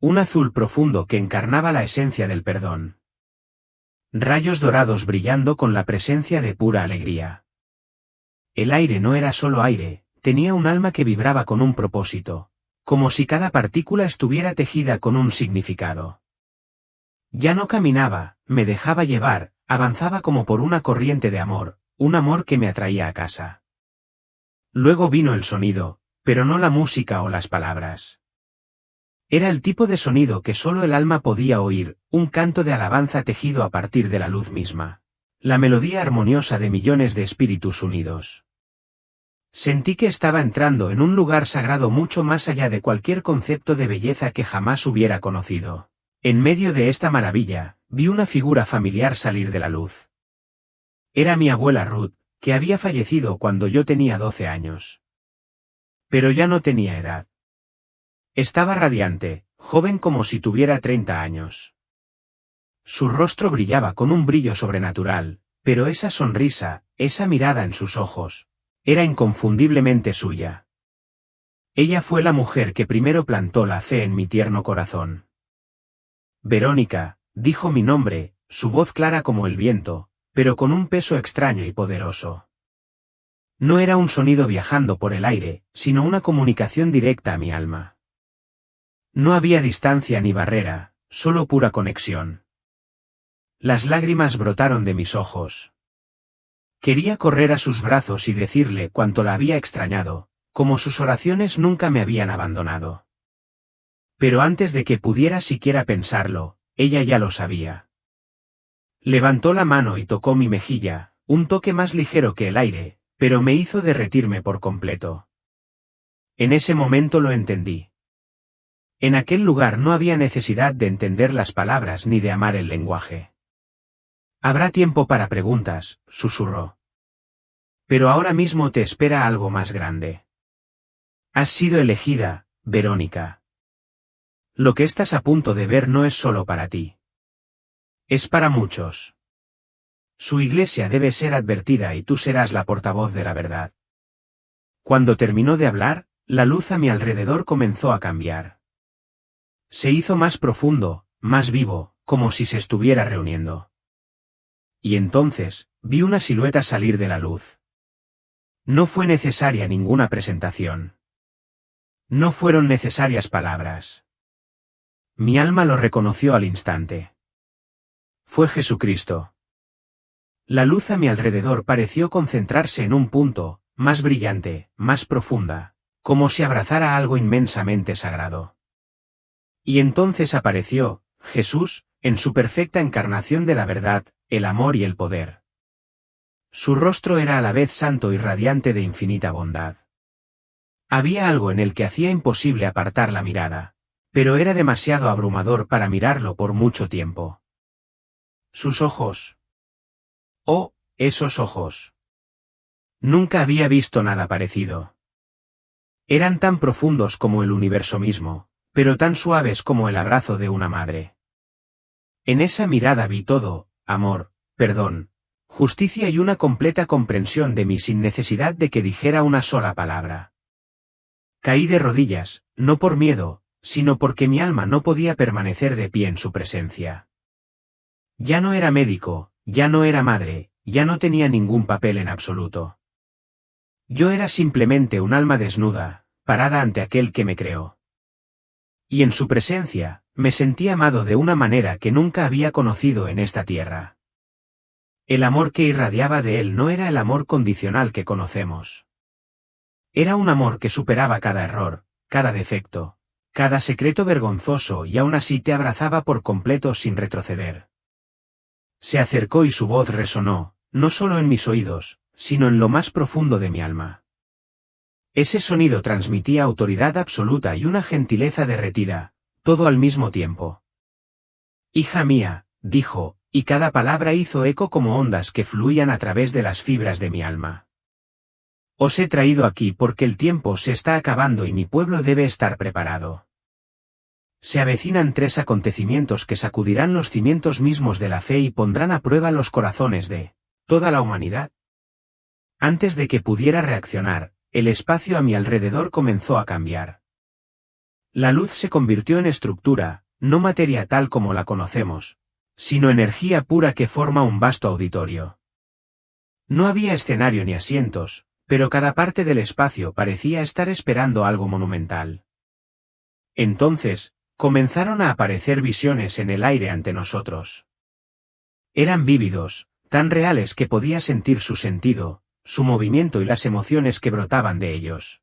Un azul profundo que encarnaba la esencia del perdón. Rayos dorados brillando con la presencia de pura alegría. El aire no era solo aire, tenía un alma que vibraba con un propósito, como si cada partícula estuviera tejida con un significado. Ya no caminaba, me dejaba llevar, avanzaba como por una corriente de amor, un amor que me atraía a casa. Luego vino el sonido, pero no la música o las palabras. Era el tipo de sonido que solo el alma podía oír, un canto de alabanza tejido a partir de la luz misma. La melodía armoniosa de millones de espíritus unidos. Sentí que estaba entrando en un lugar sagrado mucho más allá de cualquier concepto de belleza que jamás hubiera conocido. En medio de esta maravilla, vi una figura familiar salir de la luz. Era mi abuela Ruth, que había fallecido cuando yo tenía 12 años. Pero ya no tenía edad. Estaba radiante, joven como si tuviera 30 años. Su rostro brillaba con un brillo sobrenatural, pero esa sonrisa, esa mirada en sus ojos, era inconfundiblemente suya. Ella fue la mujer que primero plantó la fe en mi tierno corazón. Verónica, dijo mi nombre, su voz clara como el viento, pero con un peso extraño y poderoso. No era un sonido viajando por el aire, sino una comunicación directa a mi alma. No había distancia ni barrera, solo pura conexión. Las lágrimas brotaron de mis ojos. Quería correr a sus brazos y decirle cuánto la había extrañado, como sus oraciones nunca me habían abandonado. Pero antes de que pudiera siquiera pensarlo, ella ya lo sabía. Levantó la mano y tocó mi mejilla, un toque más ligero que el aire, pero me hizo derretirme por completo. En ese momento lo entendí. En aquel lugar no había necesidad de entender las palabras ni de amar el lenguaje. Habrá tiempo para preguntas, susurró. Pero ahora mismo te espera algo más grande. Has sido elegida, Verónica. Lo que estás a punto de ver no es solo para ti. Es para muchos. Su iglesia debe ser advertida y tú serás la portavoz de la verdad. Cuando terminó de hablar, la luz a mi alrededor comenzó a cambiar. Se hizo más profundo, más vivo, como si se estuviera reuniendo. Y entonces, vi una silueta salir de la luz. No fue necesaria ninguna presentación. No fueron necesarias palabras. Mi alma lo reconoció al instante. Fue Jesucristo. La luz a mi alrededor pareció concentrarse en un punto, más brillante, más profunda, como si abrazara algo inmensamente sagrado. Y entonces apareció, Jesús, en su perfecta encarnación de la verdad, el amor y el poder. Su rostro era a la vez santo y radiante de infinita bondad. Había algo en el que hacía imposible apartar la mirada, pero era demasiado abrumador para mirarlo por mucho tiempo. Sus ojos. Oh, esos ojos. Nunca había visto nada parecido. Eran tan profundos como el universo mismo, pero tan suaves como el abrazo de una madre. En esa mirada vi todo, amor, perdón, justicia y una completa comprensión de mí sin necesidad de que dijera una sola palabra. Caí de rodillas, no por miedo, sino porque mi alma no podía permanecer de pie en su presencia. Ya no era médico, ya no era madre, ya no tenía ningún papel en absoluto. Yo era simplemente un alma desnuda, parada ante aquel que me creó. Y en su presencia, me sentí amado de una manera que nunca había conocido en esta tierra. El amor que irradiaba de él no era el amor condicional que conocemos. Era un amor que superaba cada error, cada defecto, cada secreto vergonzoso y aún así te abrazaba por completo sin retroceder. Se acercó y su voz resonó, no solo en mis oídos, sino en lo más profundo de mi alma. Ese sonido transmitía autoridad absoluta y una gentileza derretida, todo al mismo tiempo. Hija mía, dijo, y cada palabra hizo eco como ondas que fluían a través de las fibras de mi alma. Os he traído aquí porque el tiempo se está acabando y mi pueblo debe estar preparado. Se avecinan 3 acontecimientos que sacudirán los cimientos mismos de la fe y pondrán a prueba los corazones de ¿Toda la humanidad? Antes de que pudiera reaccionar, el espacio a mi alrededor comenzó a cambiar. La luz se convirtió en estructura, no materia tal como la conocemos, sino energía pura que forma un vasto auditorio. No había escenario ni asientos, pero cada parte del espacio parecía estar esperando algo monumental. Entonces, comenzaron a aparecer visiones en el aire ante nosotros. Eran vívidos, tan reales que podía sentir su sentido, su movimiento y las emociones que brotaban de ellos.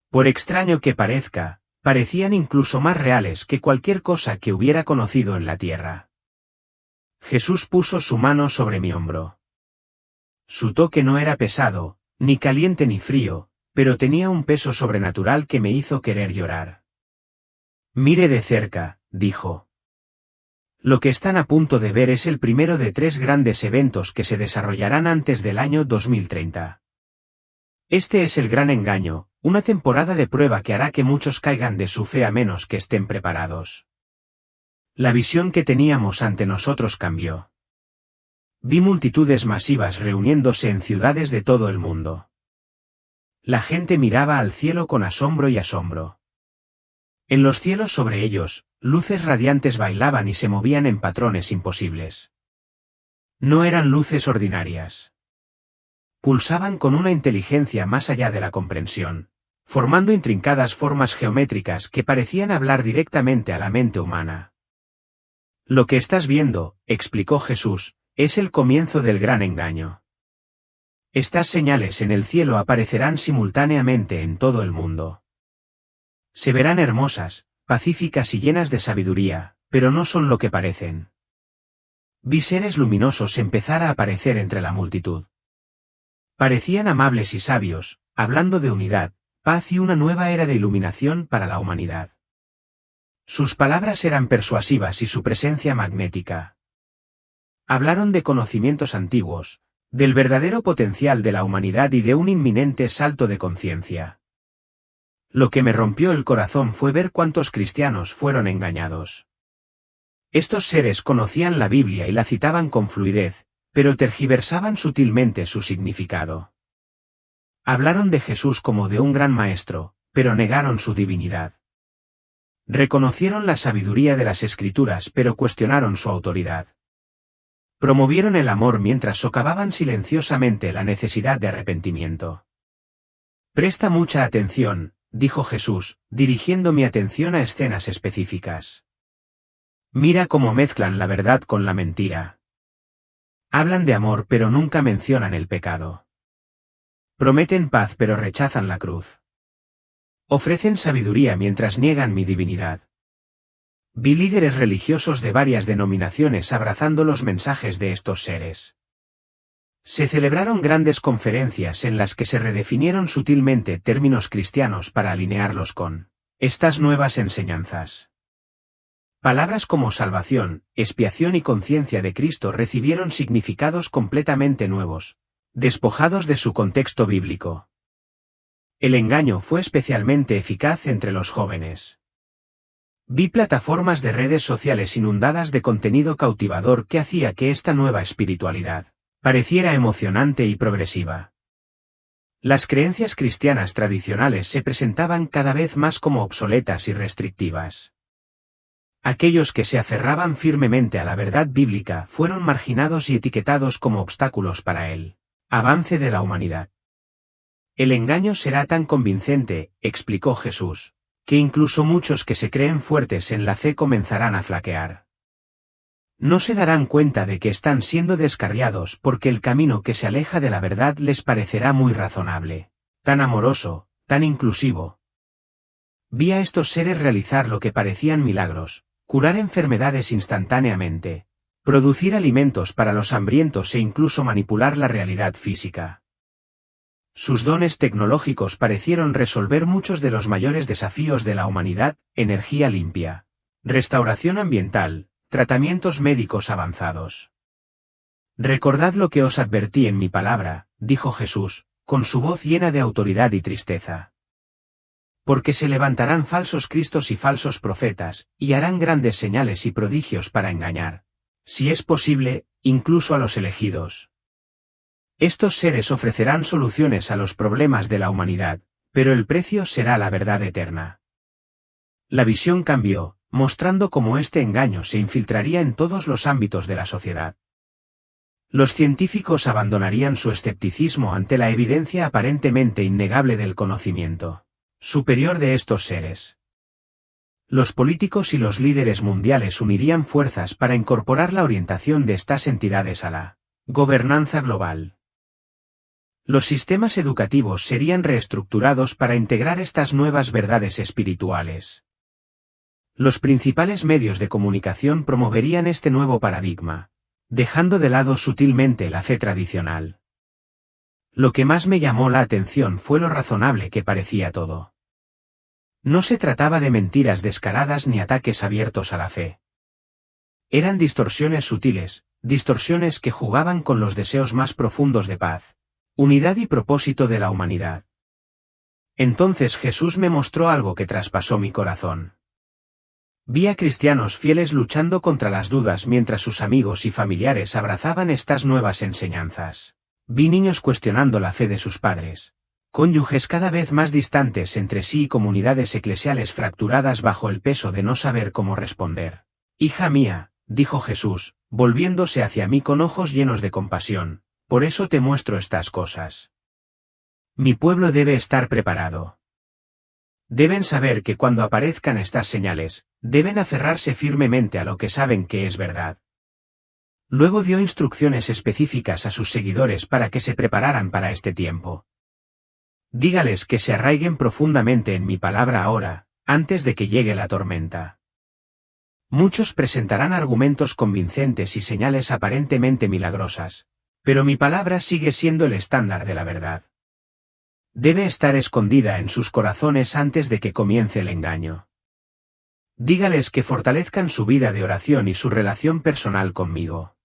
Por extraño que parezca, parecían incluso más reales que cualquier cosa que hubiera conocido en la tierra. Jesús puso su mano sobre mi hombro. Su toque no era pesado, ni caliente ni frío, pero tenía un peso sobrenatural que me hizo querer llorar. Mire de cerca, dijo. Lo que están a punto de ver es el primero de 3 grandes eventos que se desarrollarán antes del año 2030. Este es el gran engaño, una temporada de prueba que hará que muchos caigan de su fe a menos que estén preparados. La visión que teníamos ante nosotros cambió. Vi multitudes masivas reuniéndose en ciudades de todo el mundo. La gente miraba al cielo con asombro y asombro. En los cielos sobre ellos, luces radiantes bailaban y se movían en patrones imposibles. No eran luces ordinarias. Pulsaban con una inteligencia más allá de la comprensión, formando intrincadas formas geométricas que parecían hablar directamente a la mente humana. Lo que estás viendo, explicó Jesús, es el comienzo del gran engaño. Estas señales en el cielo aparecerán simultáneamente en todo el mundo. Se verán hermosas, pacíficas y llenas de sabiduría, pero no son lo que parecen. Vi seres luminosos empezar a aparecer entre la multitud. Parecían amables y sabios, hablando de unidad, paz y una nueva era de iluminación para la humanidad. Sus palabras eran persuasivas y su presencia magnética. Hablaron de conocimientos antiguos, del verdadero potencial de la humanidad y de un inminente salto de conciencia. Lo que me rompió el corazón fue ver cuántos cristianos fueron engañados. Estos seres conocían la Biblia y la citaban con fluidez, pero tergiversaban sutilmente su significado. Hablaron de Jesús como de un gran maestro, pero negaron su divinidad. Reconocieron la sabiduría de las Escrituras pero cuestionaron su autoridad. Promovieron el amor mientras socavaban silenciosamente la necesidad de arrepentimiento. Presta mucha atención, dijo Jesús, dirigiendo mi atención a escenas específicas. Mira cómo mezclan la verdad con la mentira. Hablan de amor pero nunca mencionan el pecado. Prometen paz pero rechazan la cruz. Ofrecen sabiduría mientras niegan mi divinidad. Vi líderes religiosos de varias denominaciones abrazando los mensajes de estos seres. Se celebraron grandes conferencias en las que se redefinieron sutilmente términos cristianos para alinearlos con estas nuevas enseñanzas. Palabras como salvación, expiación y conciencia de Cristo recibieron significados completamente nuevos, despojados de su contexto bíblico. El engaño fue especialmente eficaz entre los jóvenes. Vi plataformas de redes sociales inundadas de contenido cautivador que hacía que esta nueva espiritualidad pareciera emocionante y progresiva. Las creencias cristianas tradicionales se presentaban cada vez más como obsoletas y restrictivas. Aquellos que se aferraban firmemente a la verdad bíblica fueron marginados y etiquetados como obstáculos para el avance de la humanidad. El engaño será tan convincente, explicó Jesús, que incluso muchos que se creen fuertes en la fe comenzarán a flaquear. No se darán cuenta de que están siendo descarriados porque el camino que se aleja de la verdad les parecerá muy razonable, tan amoroso, tan inclusivo. Vi a estos seres realizar lo que parecían milagros, curar enfermedades instantáneamente, producir alimentos para los hambrientos e incluso manipular la realidad física. Sus dones tecnológicos parecieron resolver muchos de los mayores desafíos de la humanidad: energía limpia, restauración ambiental, tratamientos médicos avanzados. Recordad lo que os advertí en mi palabra, dijo Jesús, con su voz llena de autoridad y tristeza. Porque se levantarán falsos cristos y falsos profetas, y harán grandes señales y prodigios para engañar, si es posible, incluso a los elegidos. Estos seres ofrecerán soluciones a los problemas de la humanidad, pero el precio será la verdad eterna. La visión cambió, mostrando cómo este engaño se infiltraría en todos los ámbitos de la sociedad. Los científicos abandonarían su escepticismo ante la evidencia aparentemente innegable del conocimiento superior de estos seres. Los políticos y los líderes mundiales unirían fuerzas para incorporar la orientación de estas entidades a la gobernanza global. Los sistemas educativos serían reestructurados para integrar estas nuevas verdades espirituales. Los principales medios de comunicación promoverían este nuevo paradigma, dejando de lado sutilmente la fe tradicional. Lo que más me llamó la atención fue lo razonable que parecía todo. No se trataba de mentiras descaradas ni ataques abiertos a la fe. Eran distorsiones sutiles, distorsiones que jugaban con los deseos más profundos de paz, unidad y propósito de la humanidad. Entonces Jesús me mostró algo que traspasó mi corazón. Vi a cristianos fieles luchando contra las dudas mientras sus amigos y familiares abrazaban estas nuevas enseñanzas. Vi niños cuestionando la fe de sus padres, cónyuges cada vez más distantes entre sí y comunidades eclesiales fracturadas bajo el peso de no saber cómo responder. Hija mía, dijo Jesús, volviéndose hacia mí con ojos llenos de compasión, por eso te muestro estas cosas. Mi pueblo debe estar preparado. Deben saber que cuando aparezcan estas señales, deben aferrarse firmemente a lo que saben que es verdad. Luego dio instrucciones específicas a sus seguidores para que se prepararan para este tiempo. Dígales que se arraiguen profundamente en mi palabra ahora, antes de que llegue la tormenta. Muchos presentarán argumentos convincentes y señales aparentemente milagrosas, pero mi palabra sigue siendo el estándar de la verdad. Debe estar escondida en sus corazones antes de que comience el engaño. Dígales que fortalezcan su vida de oración y su relación personal conmigo.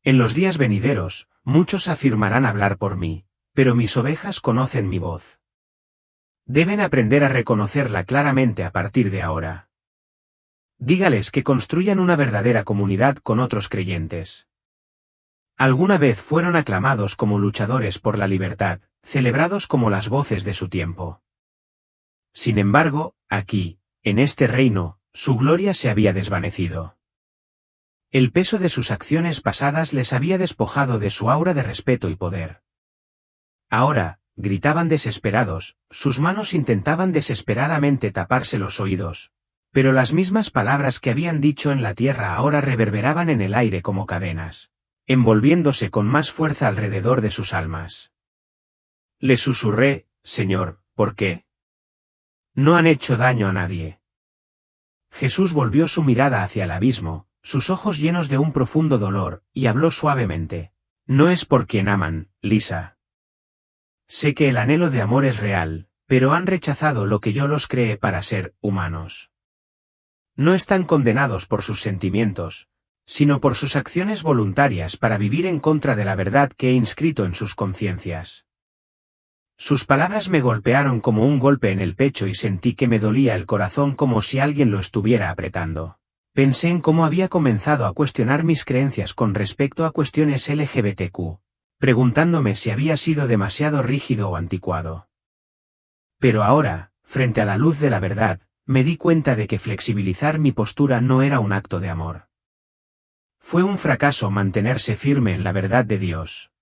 En los días venideros, muchos afirmarán hablar por mí, pero mis ovejas conocen mi voz. Deben aprender a reconocerla claramente a partir de ahora. Dígales que construyan una verdadera comunidad con otros creyentes. Alguna vez fueron aclamados como luchadores por la libertad, celebrados como las voces de su tiempo. Sin embargo, aquí, en este reino, su gloria se había desvanecido. El peso de sus acciones pasadas les había despojado de su aura de respeto y poder. Ahora, gritaban desesperados, sus manos intentaban desesperadamente taparse los oídos, pero las mismas palabras que habían dicho en la tierra ahora reverberaban en el aire como cadenas, envolviéndose con más fuerza alrededor de sus almas. Les susurré, Señor, ¿por qué? No han hecho daño a nadie. Jesús volvió su mirada hacia el abismo, sus ojos llenos de un profundo dolor, y habló suavemente. No es por quien aman, Lisa. Sé que el anhelo de amor es real, pero han rechazado lo que yo los creé para ser humanos. No están condenados por sus sentimientos, sino por sus acciones voluntarias para vivir en contra de la verdad que he inscrito en sus conciencias. Sus palabras me golpearon como un golpe en el pecho y sentí que me dolía el corazón como si alguien lo estuviera apretando. Pensé en cómo había comenzado a cuestionar mis creencias con respecto a cuestiones LGBTQ, preguntándome si había sido demasiado rígido o anticuado. Pero ahora, frente a la luz de la verdad, me di cuenta de que flexibilizar mi postura no era un acto de amor. Fue un fracaso mantenerse firme en la verdad de Dios.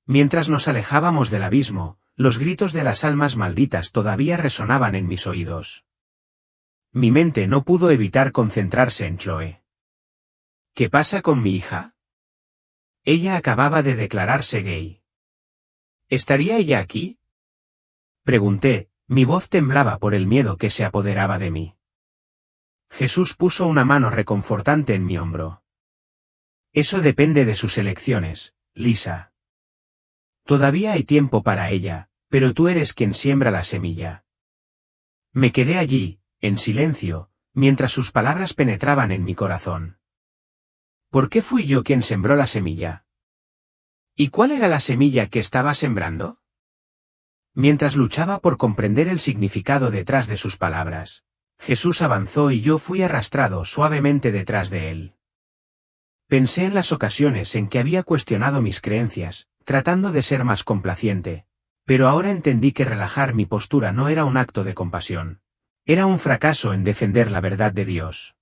Mientras nos alejábamos del abismo, los gritos de las almas malditas todavía resonaban en mis oídos. Mi mente no pudo evitar concentrarse en Chloe. ¿Qué pasa con mi hija? Ella acababa de declararse gay. ¿Estaría ella aquí? Pregunté, mi voz temblaba por el miedo que se apoderaba de mí. Jesús puso una mano reconfortante en mi hombro. Eso depende de sus elecciones, Lisa. Todavía hay tiempo para ella, pero tú eres quien siembra la semilla. Me quedé allí, en silencio, mientras sus palabras penetraban en mi corazón. ¿Por qué fui yo quien sembró la semilla? ¿Y cuál era la semilla que estaba sembrando? Mientras luchaba por comprender el significado detrás de sus palabras, Jesús avanzó y yo fui arrastrado suavemente detrás de él. Pensé en las ocasiones en que había cuestionado mis creencias, tratando de ser más complaciente, pero ahora entendí que relajar mi postura no era un acto de compasión. Era un fracaso en defender la verdad de Dios.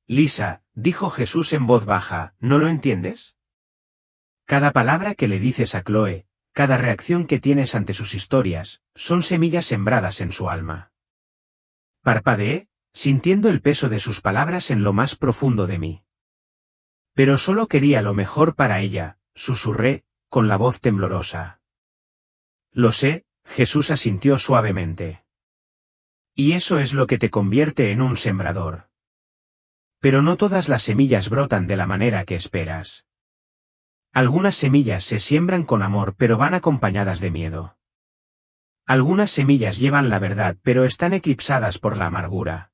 Lisa, dijo Jesús en voz baja, ¿no lo entiendes? Cada palabra que le dices a Chloe, cada reacción que tienes ante sus historias, son semillas sembradas en su alma. Parpadeé, sintiendo el peso de sus palabras en lo más profundo de mí. Pero solo quería lo mejor para ella, susurré, con la voz temblorosa. Lo sé, Jesús asintió suavemente. Y eso es lo que te convierte en un sembrador. Pero no todas las semillas brotan de la manera que esperas. Algunas semillas se siembran con amor pero van acompañadas de miedo. Algunas semillas llevan la verdad pero están eclipsadas por la amargura.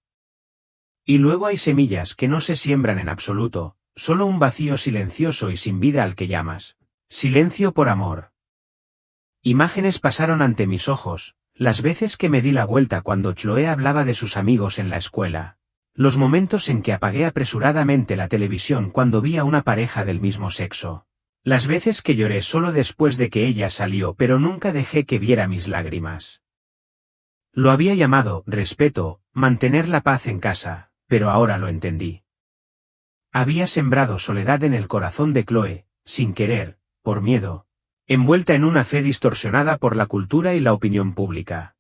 Y luego hay semillas que no se siembran en absoluto, solo un vacío silencioso y sin vida al que llamas silencio por amor. Imágenes pasaron ante mis ojos, las veces que me di la vuelta cuando Chloe hablaba de sus amigos en la escuela, los momentos en que apagué apresuradamente la televisión cuando vi a una pareja del mismo sexo. Las veces que lloré solo después de que ella salió pero nunca dejé que viera mis lágrimas. Lo había llamado respeto, mantener la paz en casa, pero ahora lo entendí. Había sembrado soledad en el corazón de Chloe, sin querer, por miedo, envuelta en una fe distorsionada por la cultura y la opinión pública.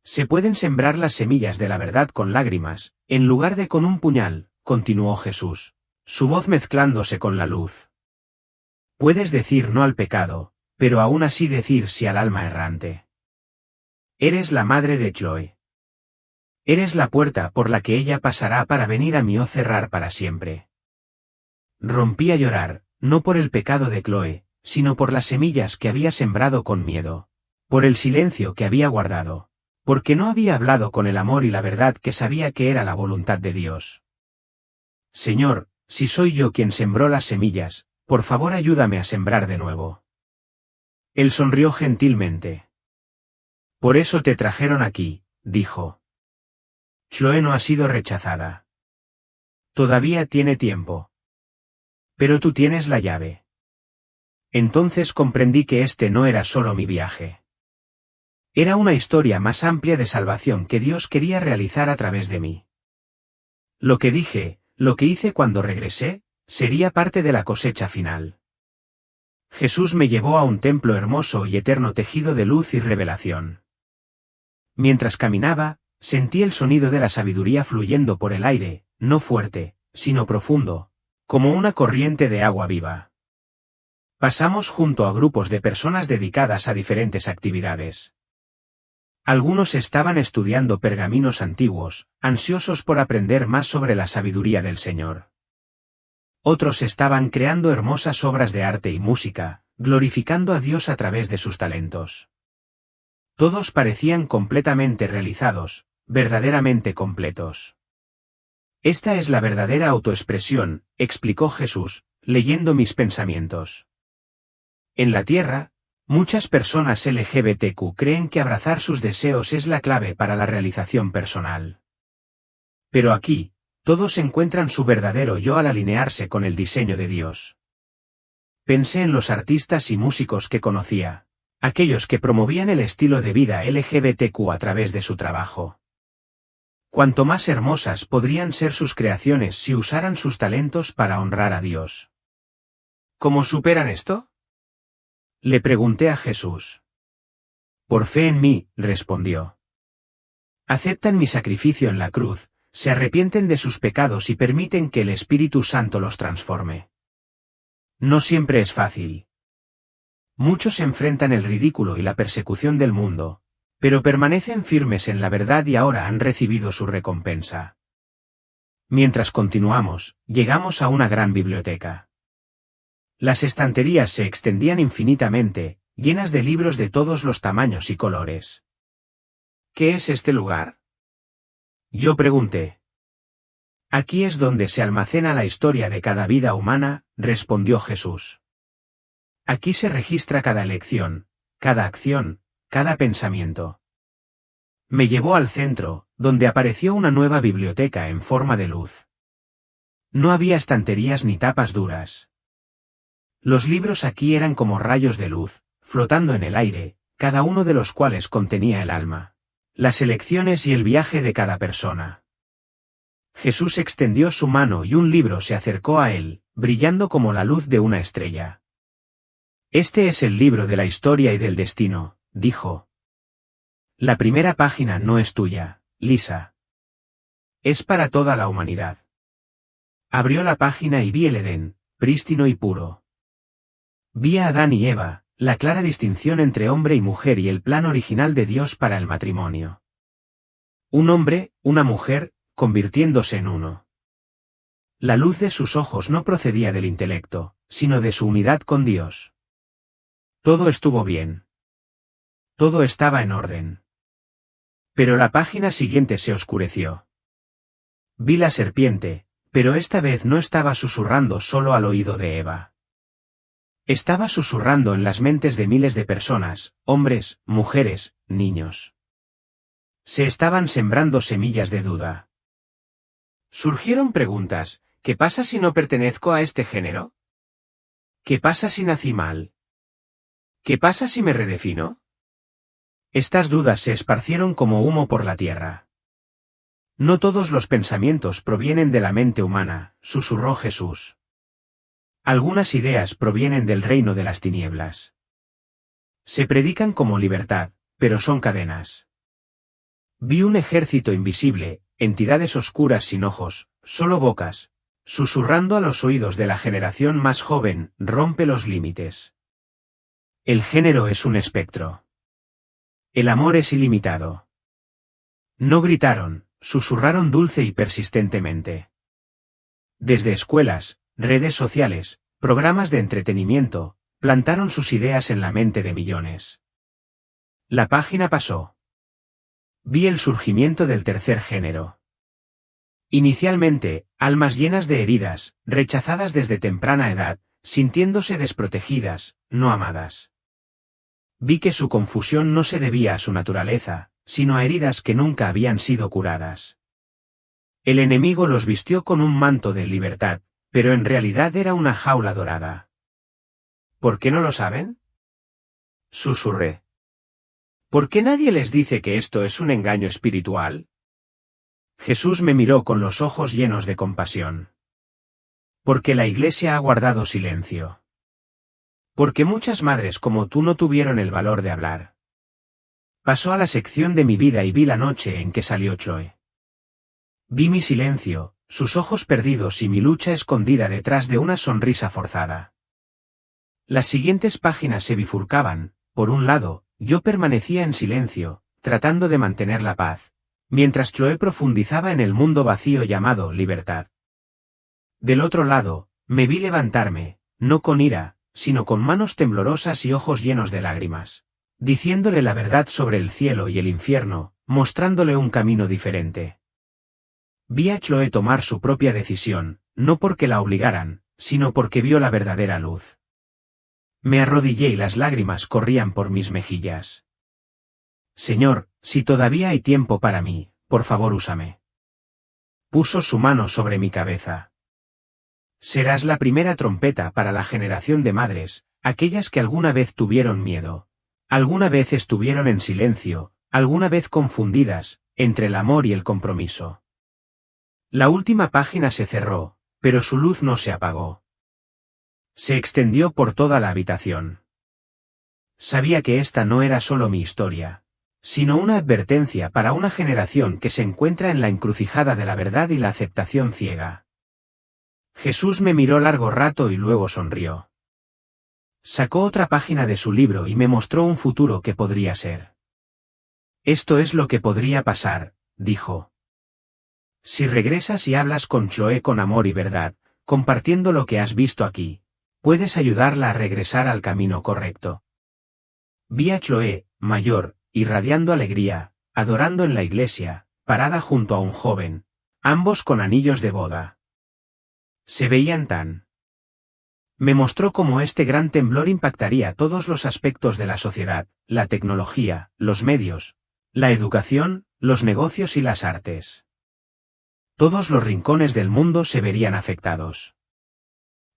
Se pueden sembrar las semillas de la verdad con lágrimas, en lugar de con un puñal, continuó Jesús, su voz mezclándose con la luz. Puedes decir no al pecado, pero aún así decir sí al alma errante. Eres la madre de Chloe. Eres la puerta por la que ella pasará para venir a mí o cerrar para siempre. Rompí a llorar, no por el pecado de Chloe, sino por las semillas que había sembrado con miedo, por el silencio que había guardado, porque no había hablado con el amor y la verdad que sabía que era la voluntad de Dios. Señor, si soy yo quien sembró las semillas, por favor ayúdame a sembrar de nuevo. Él sonrió gentilmente. Por eso te trajeron aquí, dijo. Chloe no ha sido rechazada. Todavía tiene tiempo. Pero tú tienes la llave. Entonces comprendí que este no era solo mi viaje. Era una historia más amplia de salvación que Dios quería realizar a través de mí. Lo que dije, lo que hice cuando regresé, sería parte de la cosecha final. Jesús me llevó a un templo hermoso y eterno tejido de luz y revelación. Mientras caminaba, sentí el sonido de la sabiduría fluyendo por el aire, no fuerte, sino profundo, como una corriente de agua viva. Pasamos junto a grupos de personas dedicadas a diferentes actividades. Algunos estaban estudiando pergaminos antiguos, ansiosos por aprender más sobre la sabiduría del Señor. Otros estaban creando hermosas obras de arte y música, glorificando a Dios a través de sus talentos. Todos parecían completamente realizados, verdaderamente completos. Esta es la verdadera autoexpresión, explicó Jesús, leyendo mis pensamientos. En la Tierra, muchas personas LGBTQ creen que abrazar sus deseos es la clave para la realización personal. Pero aquí, todos encuentran su verdadero yo al alinearse con el diseño de Dios. Pensé en los artistas y músicos que conocía, aquellos que promovían el estilo de vida LGBTQ a través de su trabajo. Cuanto más hermosas podrían ser sus creaciones si usaran sus talentos para honrar a Dios. ¿Cómo superan esto? Le pregunté a Jesús. Por fe en mí, respondió. Aceptan mi sacrificio en la cruz, se arrepienten de sus pecados y permiten que el Espíritu Santo los transforme. No siempre es fácil. Muchos enfrentan el ridículo y la persecución del mundo, pero permanecen firmes en la verdad y ahora han recibido su recompensa. Mientras continuamos, llegamos a una gran biblioteca. Las estanterías se extendían infinitamente, llenas de libros de todos los tamaños y colores. ¿Qué es este lugar? Yo pregunté. Aquí es donde se almacena la historia de cada vida humana, respondió Jesús. Aquí se registra cada elección, cada acción, cada pensamiento. Me llevó al centro, donde apareció una nueva biblioteca en forma de luz. No había estanterías ni tapas duras. Los libros aquí eran como rayos de luz, flotando en el aire, cada uno de los cuales contenía el alma, las elecciones y el viaje de cada persona. Jesús extendió su mano y un libro se acercó a él, brillando como la luz de una estrella. Este es el libro de la historia y del destino, dijo. La primera página no es tuya, Lisa. Es para toda la humanidad. Abrió la página y vi el Edén, prístino y puro. Vi a Adán y Eva, la clara distinción entre hombre y mujer y el plan original de Dios para el matrimonio. Un hombre, una mujer, convirtiéndose en uno. La luz de sus ojos no procedía del intelecto, sino de su unidad con Dios. Todo estuvo bien. Todo estaba en orden. Pero la página siguiente se oscureció. Vi la serpiente, pero esta vez no estaba susurrando solo al oído de Eva. Estaba susurrando en las mentes de miles de personas, hombres, mujeres, niños. Se estaban sembrando semillas de duda. Surgieron preguntas: ¿qué pasa si no pertenezco a este género? ¿Qué pasa si nací mal? ¿Qué pasa si me redefino? Estas dudas se esparcieron como humo por la tierra. No todos los pensamientos provienen de la mente humana, susurró Jesús. Algunas ideas provienen del reino de las tinieblas. Se predican como libertad, pero son cadenas. Vi un ejército invisible, entidades oscuras sin ojos, solo bocas, susurrando a los oídos de la generación más joven: rompe los límites. El género es un espectro. El amor es ilimitado. No gritaron, susurraron dulce y persistentemente. Desde escuelas, redes sociales, programas de entretenimiento, plantaron sus ideas en la mente de millones. La página pasó. Vi el surgimiento del tercer género. Inicialmente, almas llenas de heridas, rechazadas desde temprana edad, sintiéndose desprotegidas, no amadas. Vi que su confusión no se debía a su naturaleza, sino a heridas que nunca habían sido curadas. El enemigo los vistió con un manto de libertad, pero en realidad era una jaula dorada. ¿Por qué no lo saben?, susurré. ¿Por qué nadie les dice que esto es un engaño espiritual? Jesús me miró con los ojos llenos de compasión. Porque la Iglesia ha guardado silencio. Porque muchas madres como tú no tuvieron el valor de hablar. Pasó a la sección de mi vida y vi la noche en que salió Chloe. Vi mi silencio, sus ojos perdidos y mi lucha escondida detrás de una sonrisa forzada. Las siguientes páginas se bifurcaban: por un lado, yo permanecía en silencio, tratando de mantener la paz, mientras Chloe profundizaba en el mundo vacío llamado libertad. Del otro lado, me vi levantarme, no con ira, sino con manos temblorosas y ojos llenos de lágrimas, diciéndole la verdad sobre el cielo y el infierno, mostrándole un camino diferente. Vi a Chloe tomar su propia decisión, no porque la obligaran, sino porque vio la verdadera luz. Me arrodillé y las lágrimas corrían por mis mejillas. Señor, si todavía hay tiempo para mí, por favor úsame. Puso su mano sobre mi cabeza. Serás la primera trompeta para la generación de madres, aquellas que alguna vez tuvieron miedo, alguna vez estuvieron en silencio, alguna vez confundidas, entre el amor y el compromiso. La última página se cerró, pero su luz no se apagó. Se extendió por toda la habitación. Sabía que esta no era solo mi historia, sino una advertencia para una generación que se encuentra en la encrucijada de la verdad y la aceptación ciega. Jesús me miró largo rato y luego sonrió. Sacó otra página de su libro y me mostró un futuro que podría ser. Esto es lo que podría pasar, dijo. Si regresas y hablas con Chloe con amor y verdad, compartiendo lo que has visto aquí, puedes ayudarla a regresar al camino correcto. Vi a Chloe, mayor, irradiando alegría, adorando en la iglesia, parada junto a un joven, ambos con anillos de boda. Se veían tan. Me mostró cómo este gran temblor impactaría todos los aspectos de la sociedad: la tecnología, los medios, la educación, los negocios y las artes. Todos los rincones del mundo se verían afectados.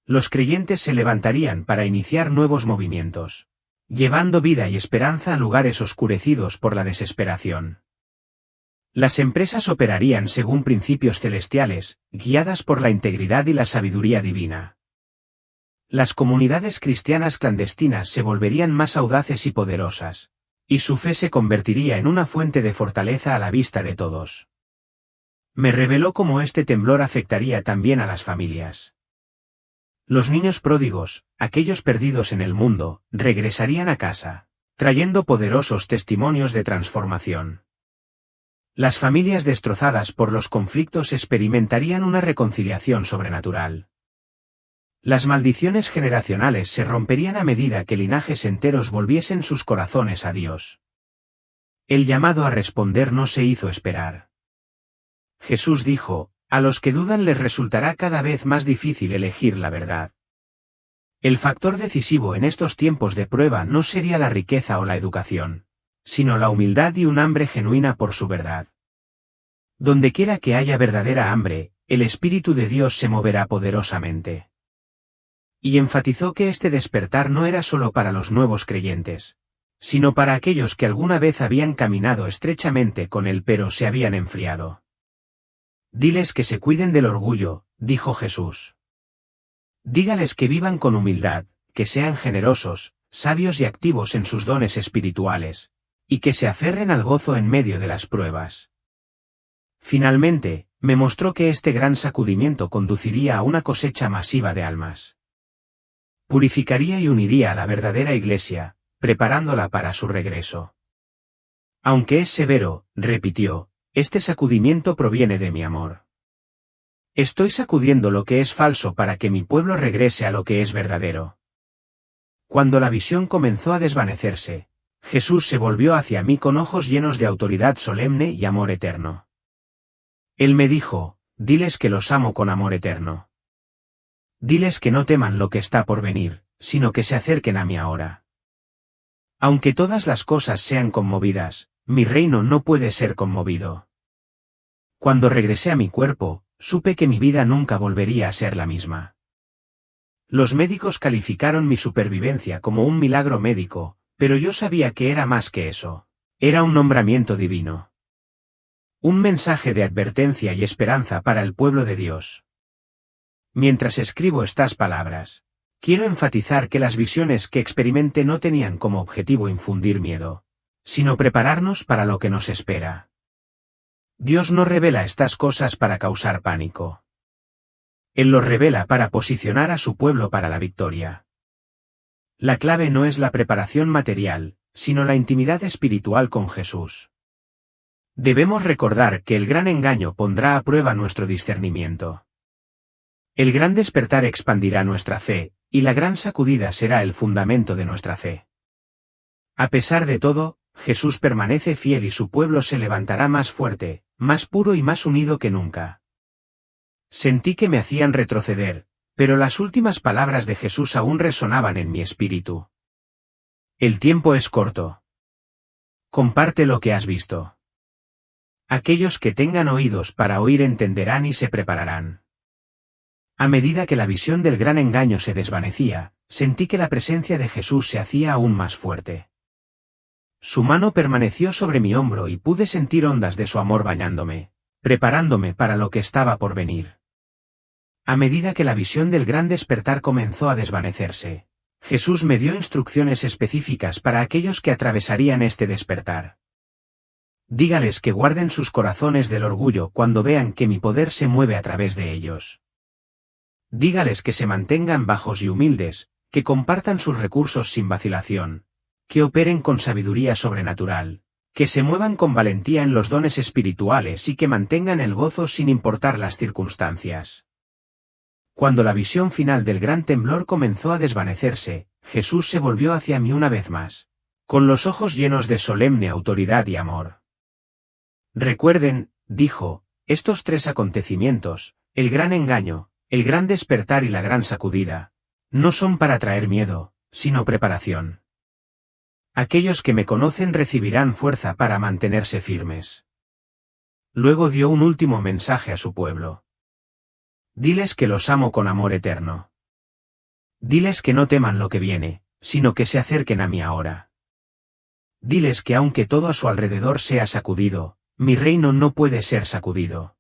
Los creyentes se levantarían para iniciar nuevos movimientos, llevando vida y esperanza a lugares oscurecidos por la desesperación. Las empresas operarían según principios celestiales, guiadas por la integridad y la sabiduría divina. Las comunidades cristianas clandestinas se volverían más audaces y poderosas, y su fe se convertiría en una fuente de fortaleza a la vista de todos. Me reveló cómo este temblor afectaría también a las familias. Los niños pródigos, aquellos perdidos en el mundo, regresarían a casa, trayendo poderosos testimonios de transformación. Las familias destrozadas por los conflictos experimentarían una reconciliación sobrenatural. Las maldiciones generacionales se romperían a medida que linajes enteros volviesen sus corazones a Dios. El llamado a responder no se hizo esperar. Jesús dijo, a los que dudan les resultará cada vez más difícil elegir la verdad. El factor decisivo en estos tiempos de prueba no sería la riqueza o la educación, sino la humildad y un hambre genuina por su verdad. Dondequiera que haya verdadera hambre, el Espíritu de Dios se moverá poderosamente. Y enfatizó que este despertar no era solo para los nuevos creyentes, sino para aquellos que alguna vez habían caminado estrechamente con él pero se habían enfriado. Diles que se cuiden del orgullo, dijo Jesús. Dígales que vivan con humildad, que sean generosos, sabios y activos en sus dones espirituales, y que se aferren al gozo en medio de las pruebas. Finalmente, me mostró que este gran sacudimiento conduciría a una cosecha masiva de almas. Purificaría y uniría a la verdadera Iglesia, preparándola para su regreso. Aunque es severo, repitió, este sacudimiento proviene de mi amor. Estoy sacudiendo lo que es falso para que mi pueblo regrese a lo que es verdadero. Cuando la visión comenzó a desvanecerse, Jesús se volvió hacia mí con ojos llenos de autoridad solemne y amor eterno. Él me dijo, diles que los amo con amor eterno. Diles que no teman lo que está por venir, sino que se acerquen a mí ahora. Aunque todas las cosas sean conmovidas, mi reino no puede ser conmovido. Cuando regresé a mi cuerpo, supe que mi vida nunca volvería a ser la misma. Los médicos calificaron mi supervivencia como un milagro médico, pero yo sabía que era más que eso. Era un nombramiento divino. Un mensaje de advertencia y esperanza para el pueblo de Dios. Mientras escribo estas palabras, quiero enfatizar que las visiones que experimenté no tenían como objetivo infundir miedo, sino prepararnos para lo que nos espera. Dios no revela estas cosas para causar pánico. Él los revela para posicionar a su pueblo para la victoria. La clave no es la preparación material, sino la intimidad espiritual con Jesús. Debemos recordar que el gran engaño pondrá a prueba nuestro discernimiento. El gran despertar expandirá nuestra fe, y la gran sacudida será el fundamento de nuestra fe. A pesar de todo, Jesús permanece fiel y su pueblo se levantará más fuerte, más puro y más unido que nunca. Sentí que me hacían retroceder, pero las últimas palabras de Jesús aún resonaban en mi espíritu. El tiempo es corto. Comparte lo que has visto. Aquellos que tengan oídos para oír entenderán y se prepararán. A medida que la visión del gran engaño se desvanecía, sentí que la presencia de Jesús se hacía aún más fuerte. Su mano permaneció sobre mi hombro y pude sentir ondas de su amor bañándome, preparándome para lo que estaba por venir. A medida que la visión del gran despertar comenzó a desvanecerse, Jesús me dio instrucciones específicas para aquellos que atravesarían este despertar. Dígales que guarden sus corazones del orgullo cuando vean que mi poder se mueve a través de ellos. Dígales que se mantengan bajos y humildes, que compartan sus recursos sin vacilación, que operen con sabiduría sobrenatural, que se muevan con valentía en los dones espirituales y que mantengan el gozo sin importar las circunstancias. Cuando la visión final del gran temblor comenzó a desvanecerse, Jesús se volvió hacia mí una vez más, con los ojos llenos de solemne autoridad y amor. Recuerden, dijo, estos tres acontecimientos, el gran engaño, el gran despertar y la gran sacudida, no son para traer miedo, sino preparación. Aquellos que me conocen recibirán fuerza para mantenerse firmes. Luego dio un último mensaje a su pueblo. Diles que los amo con amor eterno. Diles que no teman lo que viene, sino que se acerquen a mí ahora. Diles que aunque todo a su alrededor sea sacudido, mi reino no puede ser sacudido.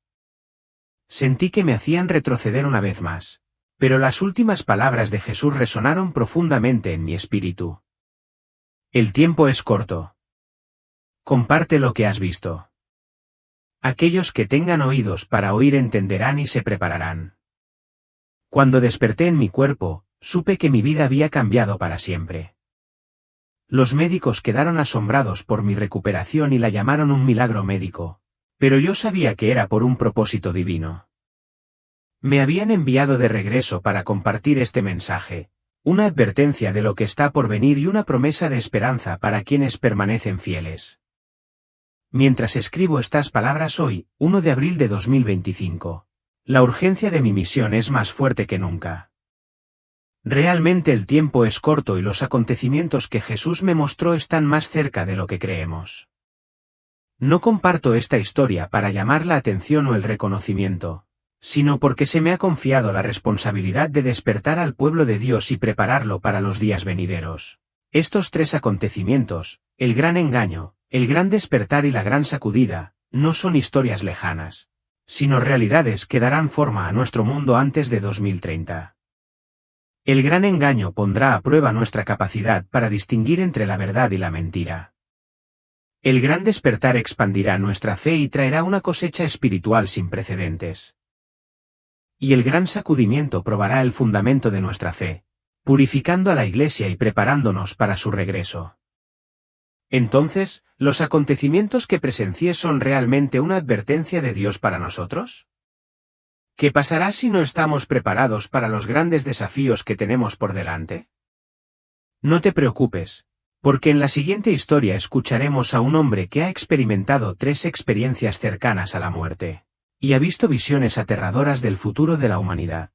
Sentí que me hacían retroceder una vez más, pero las últimas palabras de Jesús resonaron profundamente en mi espíritu. El tiempo es corto. Comparte lo que has visto. Aquellos que tengan oídos para oír entenderán y se prepararán. Cuando desperté en mi cuerpo, supe que mi vida había cambiado para siempre. Los médicos quedaron asombrados por mi recuperación y la llamaron un milagro médico, pero yo sabía que era por un propósito divino. Me habían enviado de regreso para compartir este mensaje, una advertencia de lo que está por venir y una promesa de esperanza para quienes permanecen fieles. Mientras escribo estas palabras hoy, 1 de abril de 2025, la urgencia de mi misión es más fuerte que nunca. Realmente el tiempo es corto y los acontecimientos que Jesús me mostró están más cerca de lo que creemos. No comparto esta historia para llamar la atención o el reconocimiento, sino porque se me ha confiado la responsabilidad de despertar al pueblo de Dios y prepararlo para los días venideros. Estos tres acontecimientos, el gran engaño, el gran despertar y la gran sacudida, no son historias lejanas, sino realidades que darán forma a nuestro mundo antes de 2030. El gran engaño pondrá a prueba nuestra capacidad para distinguir entre la verdad y la mentira. El gran despertar expandirá nuestra fe y traerá una cosecha espiritual sin precedentes. Y el gran sacudimiento probará el fundamento de nuestra fe, purificando a la Iglesia y preparándonos para su regreso. Entonces, ¿los acontecimientos que presencié son realmente una advertencia de Dios para nosotros? ¿Qué pasará si no estamos preparados para los grandes desafíos que tenemos por delante? No te preocupes, porque en la siguiente historia escucharemos a un hombre que ha experimentado 3 experiencias cercanas a la muerte, y ha visto visiones aterradoras del futuro de la humanidad.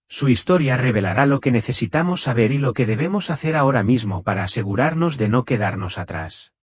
Su historia revelará lo que necesitamos saber y lo que debemos hacer ahora mismo para asegurarnos de no quedarnos atrás.